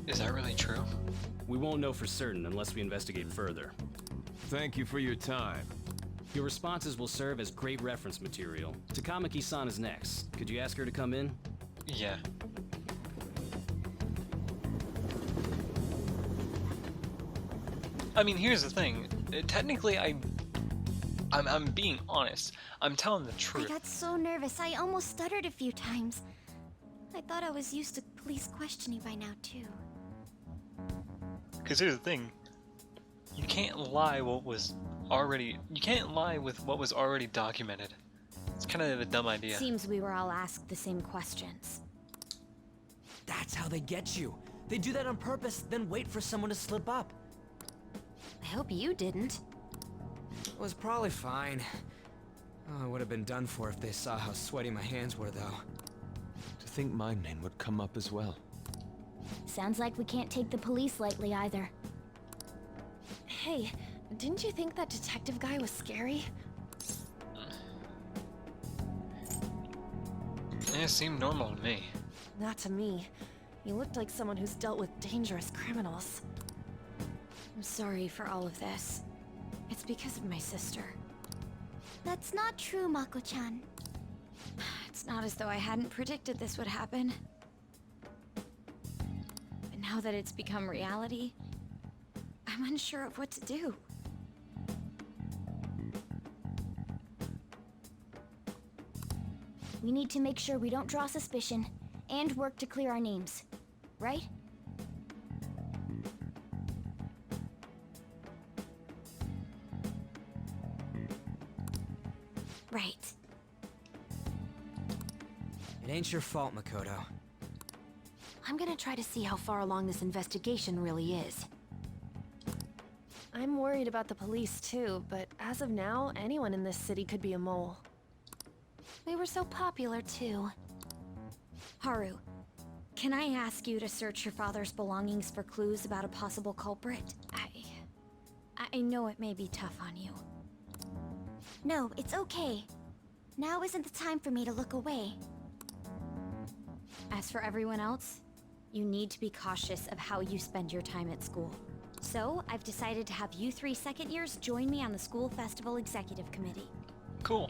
Is that really true? We won't know for certain unless we investigate further. Thank you for your time. Your responses will serve as great reference material. Takamaki-san is next. Could you ask her to come in? Yeah. I mean, here's the thing. Technically, I'm being honest. I'm telling the I truth. got so nervous, I almost stuttered a few times. I thought I was used to police questioning by now, too. Because here's the thing. You can't lie you can't lie with what was already documented. It's kind of a dumb idea. Seems we were all asked the same questions. That's how they get you. They do that on purpose, then wait for someone to slip up. I hope you didn't. It was probably fine. Oh, I would have been done for if they saw how sweaty my hands were, though. To think my name would come up as well. Sounds like we can't take the police lightly either. Hey, didn't you think that detective guy was scary? It seemed normal to me. Not to me. You looked like someone who's dealt with dangerous criminals. I'm sorry for all of this. It's because of my sister. That's not true, Mako-chan. It's not as though I hadn't predicted this would happen. But now that it's become reality, I'm unsure of what to do. We need to make sure we don't draw suspicion, and work to clear our names. Right? Right. It ain't your fault, Makoto. I'm gonna try to see how far along this investigation really is. I'm worried about the police too, but as of now, anyone in this city could be a mole. We were so popular too. Haru, can I ask you to search your father's belongings for clues about a possible culprit? I know it may be tough on you. No, it's okay. Now isn't the time for me to look away. As for everyone else, you need to be cautious of how you spend your time at school. So, I've decided to have you 3 second years join me on the school festival executive committee. Cool.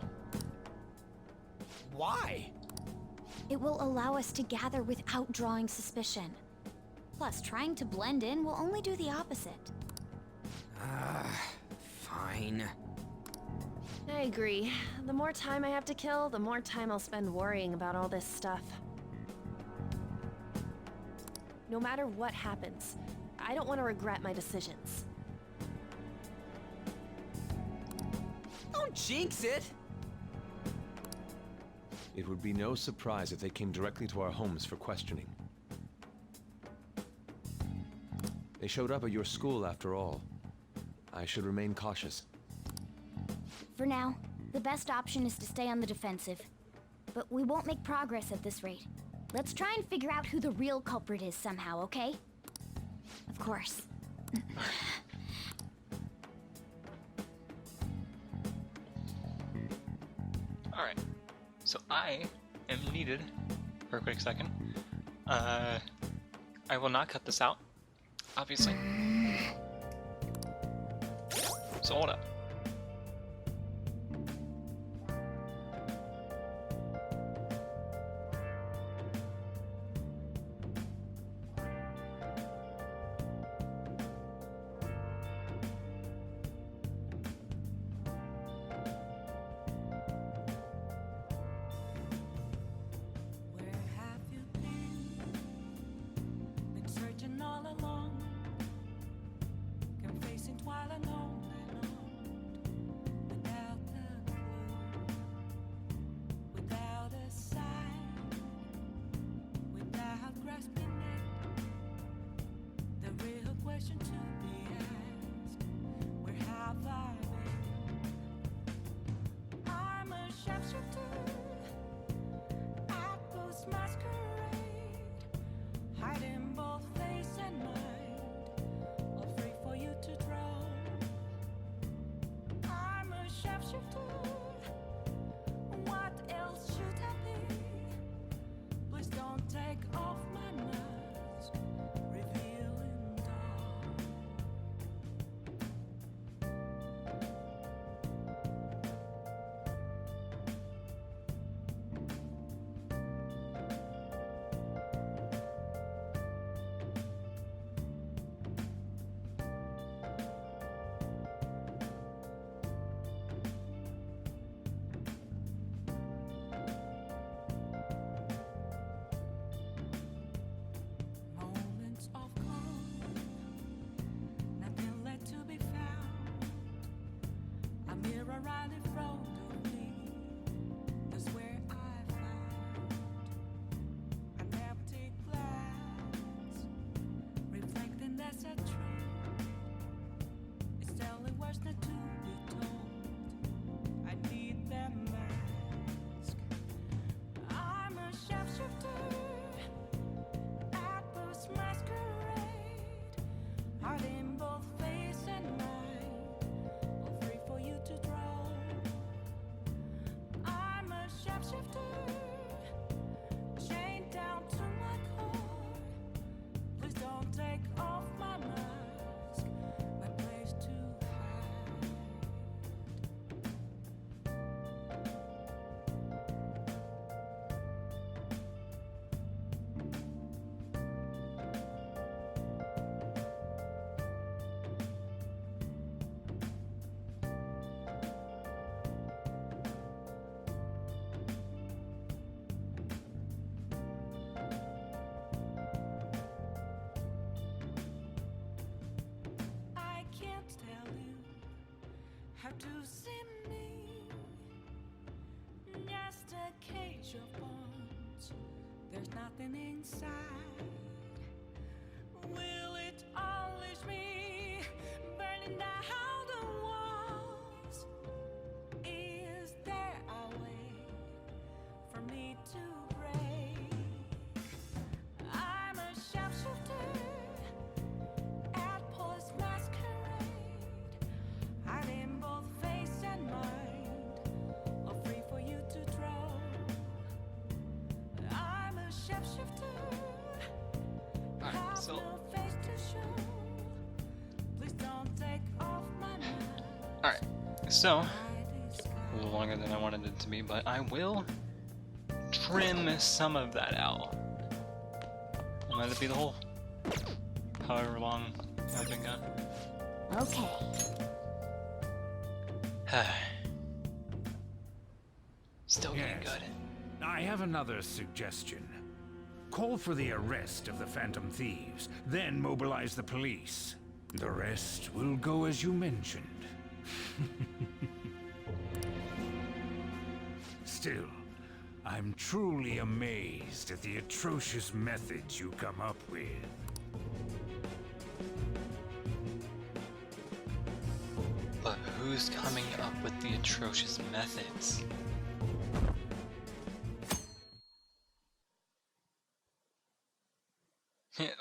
Why? It will allow us to gather without drawing suspicion. Plus, trying to blend in will only do the opposite. Fine. I agree. The more time I have to kill, the more time I'll spend worrying about all this stuff. No matter what happens, I don't want to regret my decisions. Don't jinx it! It would be no surprise if they came directly to our homes for questioning. They showed up at your school after all. I should remain cautious. For now, the best option is to stay on the defensive. But we won't make progress at this rate. Let's try and figure out who the real culprit is somehow, okay? Of course. Alright. So I am needed for a quick second. I will not cut this out, obviously. So hold up. Have to see me, just a cage of bones. There's nothing inside. Will it always be burning down the walls? Is there a way for me to break? I'm a sharpshooter at Post Masquerade. I'm in both face and mind, all free for you to draw. I'm a shapeshifter. Alright, so No face to show. Please don't take off my mask. alright, so a little longer than I wanted it to be, but I will trim some of that out. And let it be the whole however long I've been gone. Okay. Still getting Yes. good. I have another suggestion. Call for the arrest of the Phantom Thieves, then mobilize the police. The rest will go as you mentioned. Still, I'm truly amazed at the atrocious methods you come up with. But who's coming up with the atrocious methods?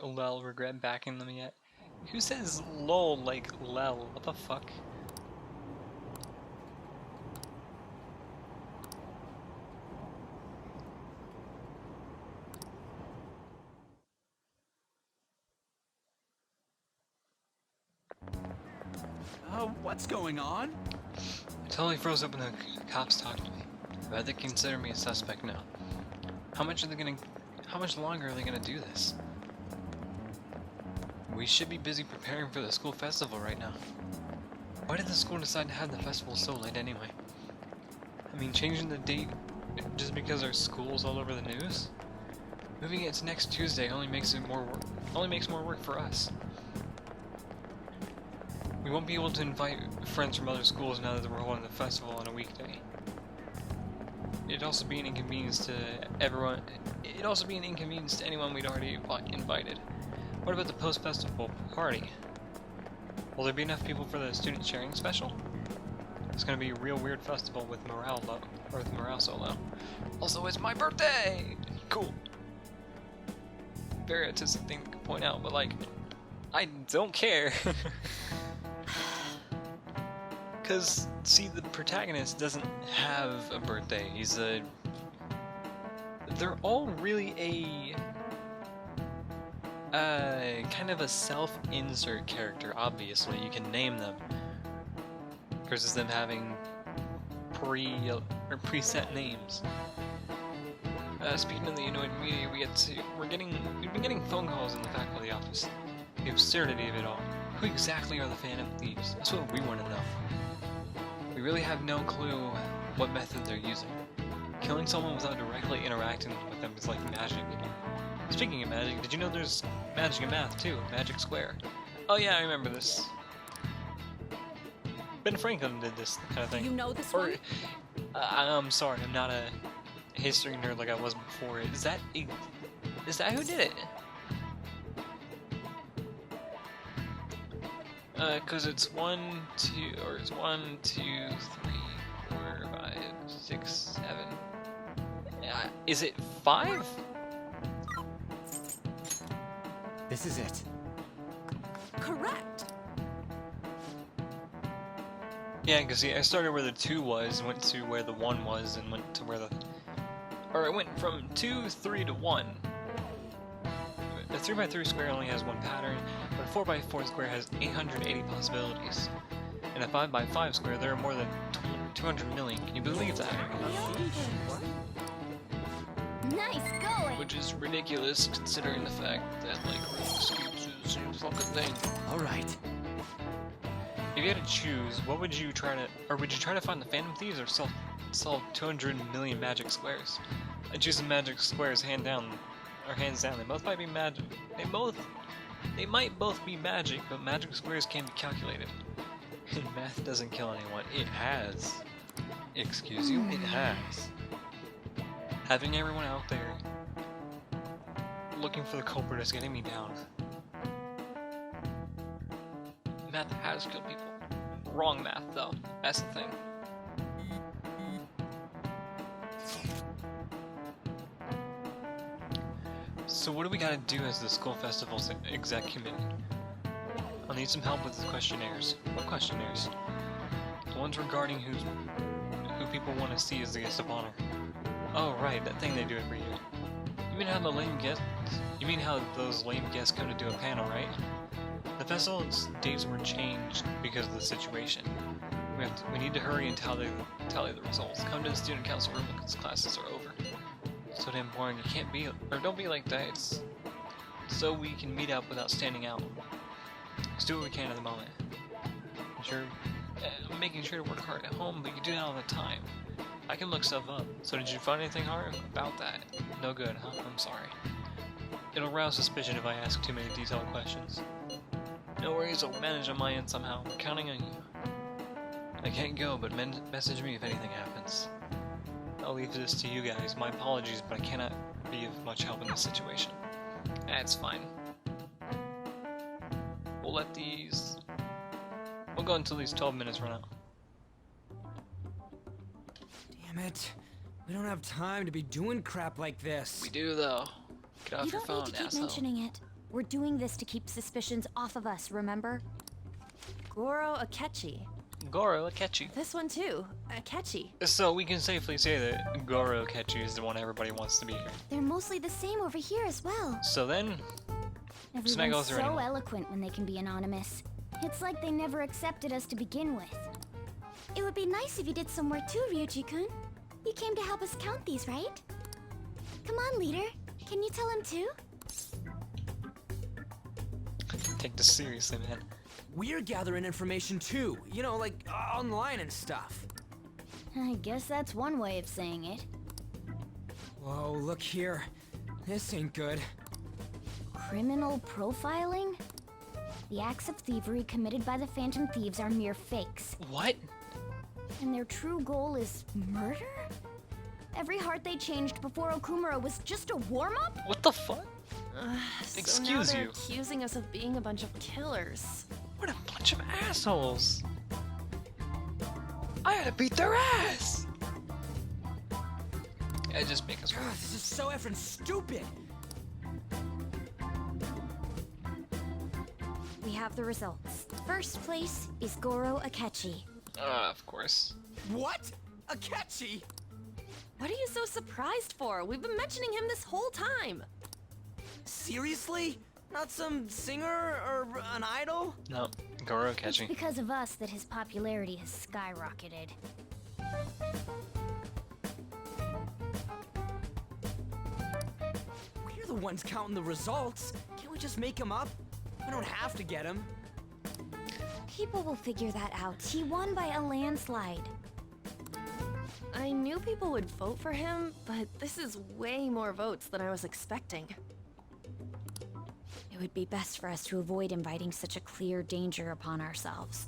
Lel, regret backing them yet? Who says lol like lel? What the fuck? what's going on? I totally froze up when the cops talked to me. But they consider me a suspect now. How much longer are they gonna do this? We should be busy preparing for the school festival right now. Why did the school decide to have the festival so late anyway? I mean, changing the date just because our school's all over the news? Moving it to next Tuesday only makes more work for us. We won't be able to invite friends from other schools now that we're holding the festival on a weekday. It'd also be an inconvenience to everyone. It'd also be an inconvenience to anyone we'd already invited. What about the post-festival party? Will there be enough people for the student sharing special? It's gonna be a real weird festival with morale low, or with morale so low. Also, it's my birthday! Cool. Very artistic thing to point out, but like, I don't care. Cause, see, the protagonist doesn't have a birthday. They're all really kind of a self-insert character, obviously. You can name them. Versus them having preset names. Speaking of the annoyed media, we've been getting phone calls in the faculty office. The absurdity of it all. Who exactly are the Phantom Thieves? That's what we want to know. We really have no clue what method they're using. Killing someone without directly interacting with them is like magic. Speaking of magic, did you know there's magic in math too? Magic Square. Oh yeah, I remember this. Ben Franklin did this kind of thing. You know this one? I'm sorry, I'm not a history nerd like I was before. Is that who did it? Cause it's 1, 2, 3, 4, 5, 6, 7. Is it 5? This is it. Correct. Yeah, cause see, I started where the 2 was, went to where the 1 was, and went to where or it went from 2, 3 to 1. A 3x3 square only has one pattern, but a 4x4 square has 880 possibilities. In a 5x5 square, there are more than 200 million. Can you believe that? Nice going! Which is ridiculous considering the fact that, like, Rubik's Cubes is a fucking thing. Alright. If you had to choose, what would you try to, or would you try to find the Phantom Thieves or solve 200 million magic squares? I'd choose the magic squares hands down. They both might be magic. They might both be magic, but magic squares can be calculated. And math doesn't kill anyone. It has. Excuse you? It has. Having everyone out there looking for the culprit is getting me down. Math has killed people. Wrong math, though. That's the thing. So what do we gotta do as the school festival's exec committee? I'll need some help with the questionnaires. What questionnaires? The ones regarding who people want to see as the guest of honor. Oh right, that thing they do every year. You mean how those lame guests come to do a panel, right? The festival's dates were changed because of the situation. We need to hurry and tally the results. Come to the student council room because classes are over. So damn boring. You can't be, or don't be like that. It's so we can meet up without standing out. Let's do what we can at the moment. I'm making sure to work hard at home, but you do that all the time. I can look stuff up. So did you find anything hard about that? No good, huh? I'm sorry. It'll rouse suspicion if I ask too many detailed questions. No worries, I'll manage on my end somehow. We're counting on you. I can't go, but message me if anything happens. I'll leave this to you guys. My apologies, but I cannot be of much help in this situation. That's fine. We'll go until these 12 minutes run out. Damn it. We don't have time to be doing crap like this. We do, though. Get off your phone, You don't need to keep asshole. mentioning it. We're doing this to keep suspicions off of us, remember? Goro Akechi. Goro Akechi. This one too. Akechi. So we can safely say that Goro Akechi is the one everybody wants to be here. They're mostly the same over here as well. So then, Everyone's goes through so anyway. eloquent when they can be anonymous. It's like they never accepted us to begin with. It would be nice if you did some work too, Ryuji-kun. You came to help us count these, right? Come on, leader. Can you tell him too? Take this seriously, man. We're gathering information too, you know, like online and stuff. I guess that's one way of saying it. Whoa, look here. This ain't good. Criminal profiling? The acts of thievery committed by the Phantom Thieves are mere fakes. What? And their true goal is murder? Every heart they changed before Okumura was just a warm-up? What the fuck? So now they're accusing us of being a bunch of killers. What a bunch of assholes! I had to beat their ass! Yeah, just make us God, this is so effing stupid! We have the results. First place is Goro Akechi. Of course. What? Akechi? What are you so surprised for? We've been mentioning him this whole time. Seriously? Not some singer or an idol? No, Goro It's Akechi. because of us that his popularity has skyrocketed. We're the ones counting the results. Can't we just make them up? We don't have to get him. People will figure that out. He won by a landslide. I knew people would vote for him, but this is way more votes than I was expecting. It would be best for us to avoid inviting such a clear danger upon ourselves.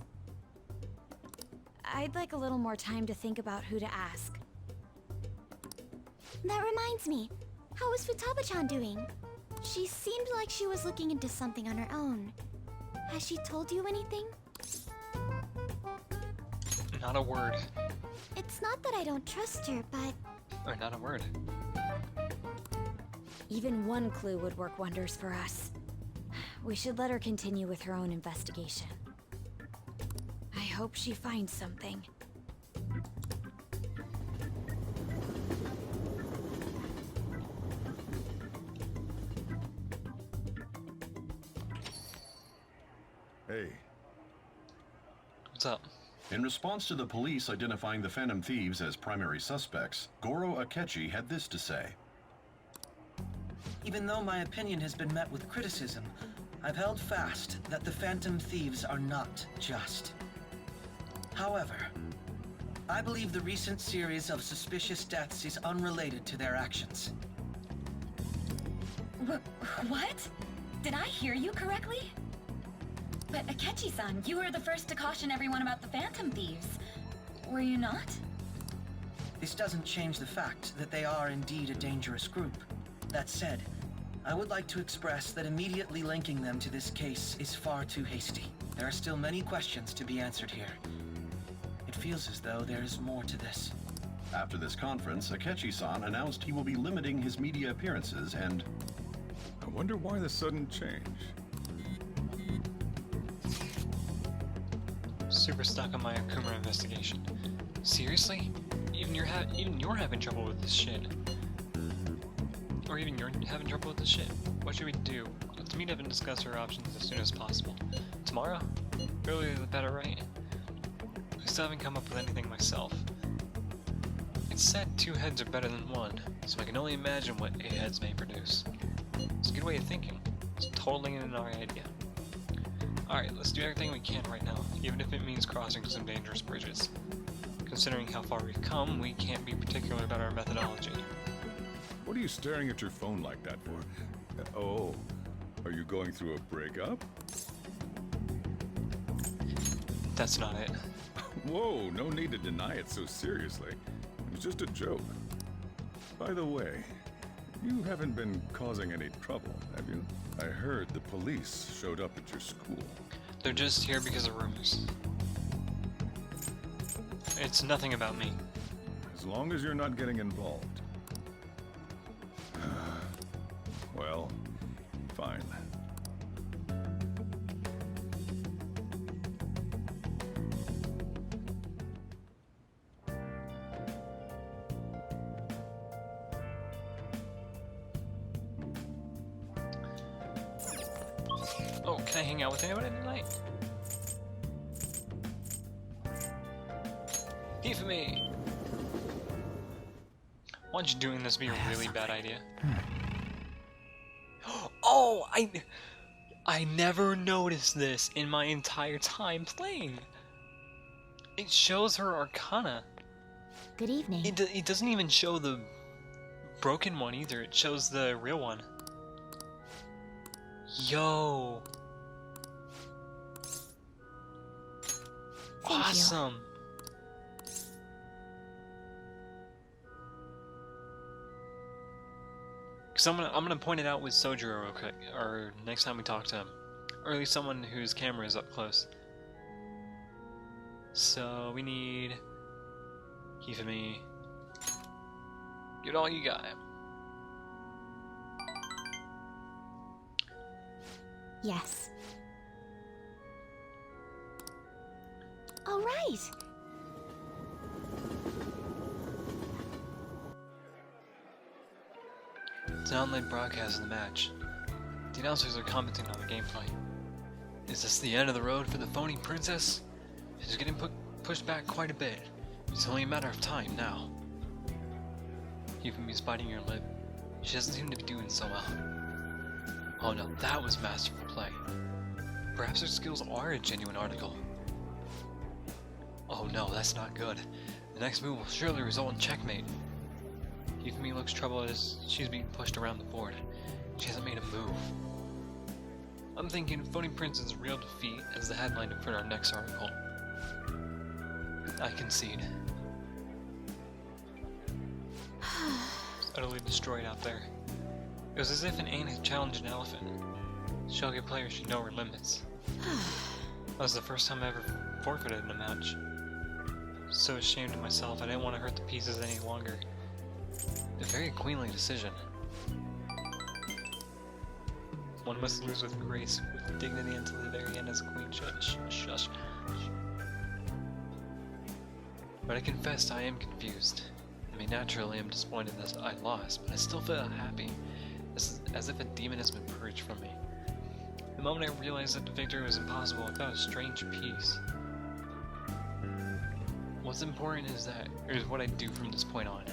I'd like a little more time to think about who to ask. That reminds me. How is Futaba-chan doing? She seemed like she was looking into something on her own. Has she told you anything? Not a word. It's not that I don't trust her, but... Or not a word. Even one clue would work wonders for us. We should let her continue with her own investigation. I hope she finds something. Hey. What's up? In response to the police identifying the Phantom Thieves as primary suspects, Goro Akechi had this to say. Even though my opinion has been met with criticism, I've held fast that the Phantom Thieves are not just. However, I believe the recent series of suspicious deaths is unrelated to their actions. What? Did I hear you correctly? But Akechi-san, you were the first to caution everyone about the Phantom Thieves. Were you not? This doesn't change the fact that they are indeed a dangerous group. That said, I would like to express that immediately linking them to this case is far too hasty. There are still many questions to be answered here. It feels as though there is more to this. After this conference, Akechi-san announced he will be limiting his media appearances and... I wonder why the sudden change. Super stuck on my Okumura investigation. Seriously? Even you're having trouble with this shit. Or even you're having trouble with this shit. What should we do? Let's meet up and discuss our options as soon as possible. Tomorrow? Earlier the better, right? I still haven't come up with anything myself. It's said 2 heads are better than 1, so I can only imagine what 8 heads may produce. It's a good way of thinking. It's totally an idea. Alright, let's do everything we can right now, even if it means crossing some dangerous bridges. Considering how far we've come, we can't be particular about our methodology. What are you staring at your phone like that for? Oh, are you going through a breakup? That's not it. Whoa, no need to deny it so seriously. It was just a joke. By the way, you haven't been causing any trouble, have you? I heard the police showed up at your school. They're just here because of rumors. It's nothing about me. As long as you're not getting involved. Well, fine. Oh, can I hang out with anybody tonight? Hifumi! Watch doing this be a really bad idea. Oh, I never noticed this in my entire time playing. It shows her Arcana. Good evening. It doesn't even show the broken one either. It shows the real one. Yo. Awesome. Because I'm gonna point it out with Sojiro real quick, or next time we talk to him, or at least someone whose camera is up close. So we need Hifumi. Give it all you got. Yes. All right. It's an online broadcast of the match. The announcers are commenting on the gameplay. Is this the end of the road for the phony princess? She's getting pushed back quite a bit. It's only a matter of time now. Hifumi's biting her lip. She doesn't seem to be doing so well. Oh no, that was masterful play. Perhaps her skills are a genuine article. Oh no, that's not good. The next move will surely result in checkmate. Hifumi looks troubled as she's being pushed around the board. She hasn't made a move. I'm thinking Phony Prince's real defeat as the headline for our next article. I concede. It's utterly destroyed out there. It was as if an ant had challenged an elephant. Shogi players should know her limits. That was the first time I ever forfeited in a match. So ashamed of myself, I didn't want to hurt the pieces any longer. A very queenly decision. One must lose with grace, with dignity until the very end as a queen. Shush. But I confess I am confused. I mean, naturally I'm disappointed that I lost, but I still feel happy, as if a demon has been purged from me. The moment I realized that the victory was impossible, I felt a strange peace. What's important is what I do from this point on.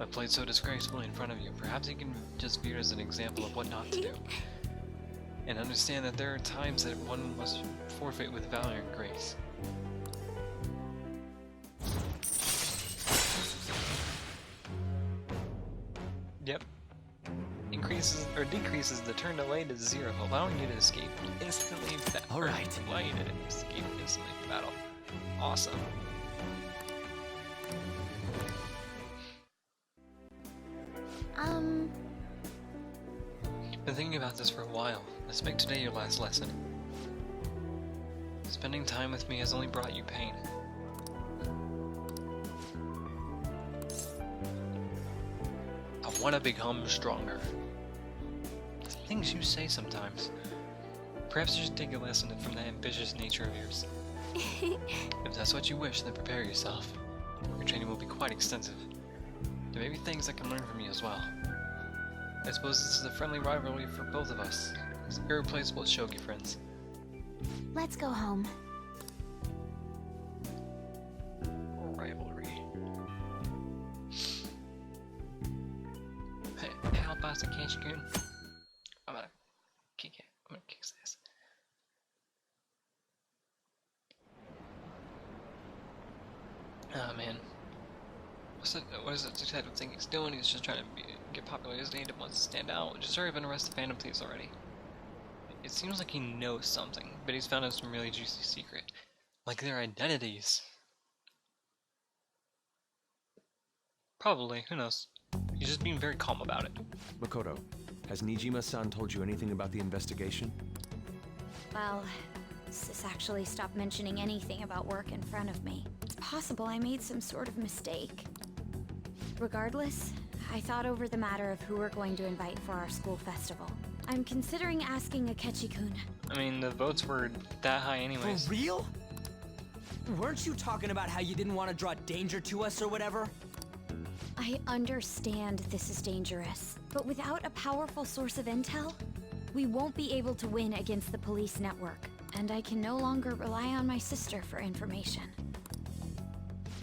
I played so disgracefully in front of you, perhaps you can just view it as an example of what not to do. And understand that there are times that one must forfeit with valor and grace. Yep. Increases or decreases the turn delay to 0, allowing you to escape instantly. Alright. Allowing you to escape instantly from battle. Awesome. Been thinking about this for a while. Let's make today your last lesson. Spending time with me has only brought you pain. I want to become stronger. The things you say sometimes. Perhaps you should take a lesson from that ambitious nature of yours. If that's what you wish, then prepare yourself. Your training will be quite extensive. There may be things I can learn from you as well. I suppose this is a friendly rivalry for both of us. As irreplaceable Shogi friends. Let's go home. Rivalry. Hey, help us, Akechi-kun. I'm gonna kick it. I'm gonna kick this. Oh man. What is it detective think he's doing? He's just trying to get popular, isn't he? He wants to stand out. Just hurry up and arrest the Phantom Thieves already. It seems like he knows something, but he's found out some really juicy secret. Like their identities. Probably, who knows? He's just being very calm about it. Makoto, has Nijima-san told you anything about the investigation? Well, Sis actually stopped mentioning anything about work in front of me. It's possible I made some sort of mistake. Regardless, I thought over the matter of who we're going to invite for our school festival. I'm considering asking Akechi-kun. I mean, the votes were that high anyways. For real? Weren't you talking about how you didn't want to draw danger to us or whatever? I understand this is dangerous, but without a powerful source of intel, we won't be able to win against the police network, and I can no longer rely on my sister for information.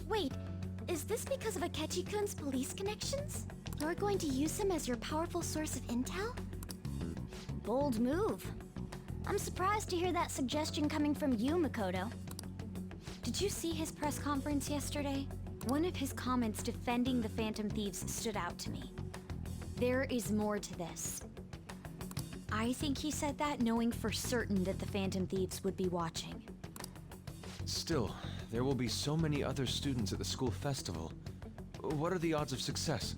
Wait, is this because of Akechi-kun's police connections? You're going to use him as your powerful source of intel? Bold move. I'm surprised to hear that suggestion coming from you, Makoto. Did you see his press conference yesterday? One of his comments defending the Phantom Thieves stood out to me. There is more to this. I think he said that knowing for certain that the Phantom Thieves would be watching. Still, there will be so many other students at the school festival. What are the odds of success?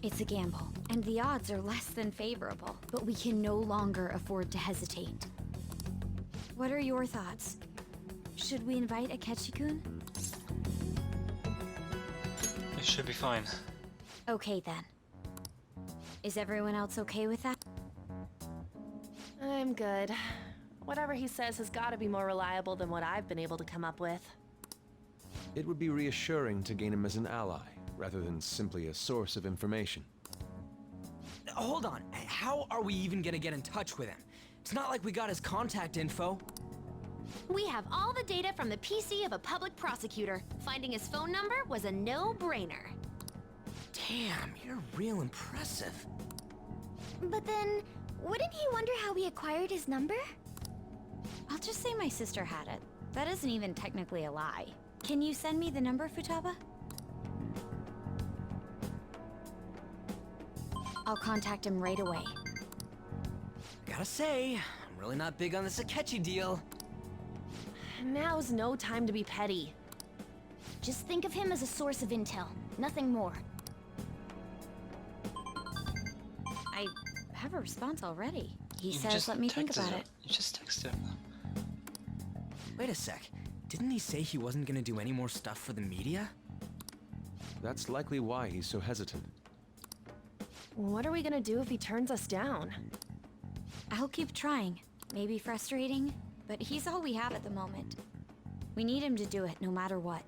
It's a gamble, and the odds are less than favorable, but we can no longer afford to hesitate. What are your thoughts? Should we invite Akechi-kun? It should be fine. Okay then. Is everyone else okay with that? I'm good. Whatever he says has got to be more reliable than what I've been able to come up with. It would be reassuring to gain him as an ally, rather than simply a source of information. Hold on, how are we even gonna get in touch with him? It's not like we got his contact info. We have all the data from the PC of a public prosecutor. Finding his phone number was a no-brainer. Damn, you're real impressive. But then, wouldn't he wonder how we acquired his number? I'll just say my sister had it. That isn't even technically a lie. Can you send me the number, Futaba? I'll contact him right away. Gotta say, I'm really not big on this Akechi deal. Now's no time to be petty. Just think of him as a source of intel, nothing more. I have a response already. He You says just let me think texted about him. it. You just texted him. Wait a sec, didn't he say he wasn't gonna do any more stuff for the media? That's likely why he's so hesitant. What are we gonna do if he turns us down? I'll keep trying. Maybe frustrating, but he's all we have at the moment. We need him to do it no matter what.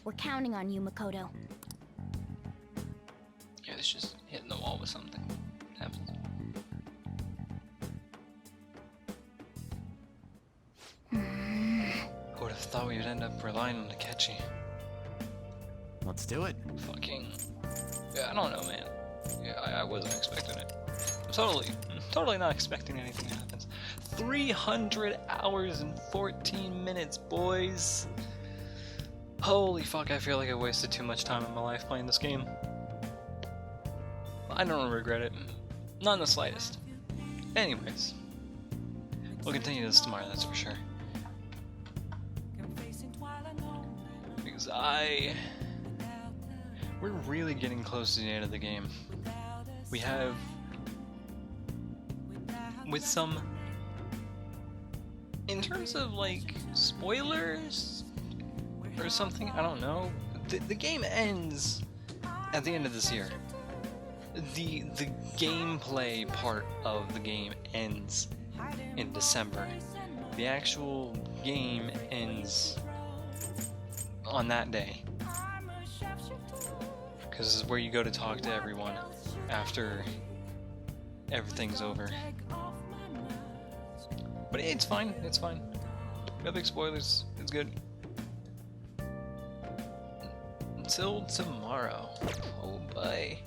We're counting on you, Makoto. Yeah, it's just hitting the wall with something. Happens. Who would have thought we would end up relying on Akechi? Let's do it. Fucking... Yeah, I don't know, man. Yeah, I wasn't expecting it. I'm totally not expecting anything to happen. 300 hours and 14 minutes, boys! Holy fuck, I feel like I wasted too much time in my life playing this game. I don't regret it. Not in the slightest. Anyways. We'll continue this tomorrow, that's for sure. Because we're really getting close to the end of the game. We have... With some... In terms of, like, spoilers? Or something? I don't know. The game ends at the end of this year. The gameplay part of the game ends in December. The actual game ends on that day. Because this is where you go to talk to everyone after everything's over. But it's fine, it's fine. No big spoilers, it's good. Until tomorrow. Oh bye.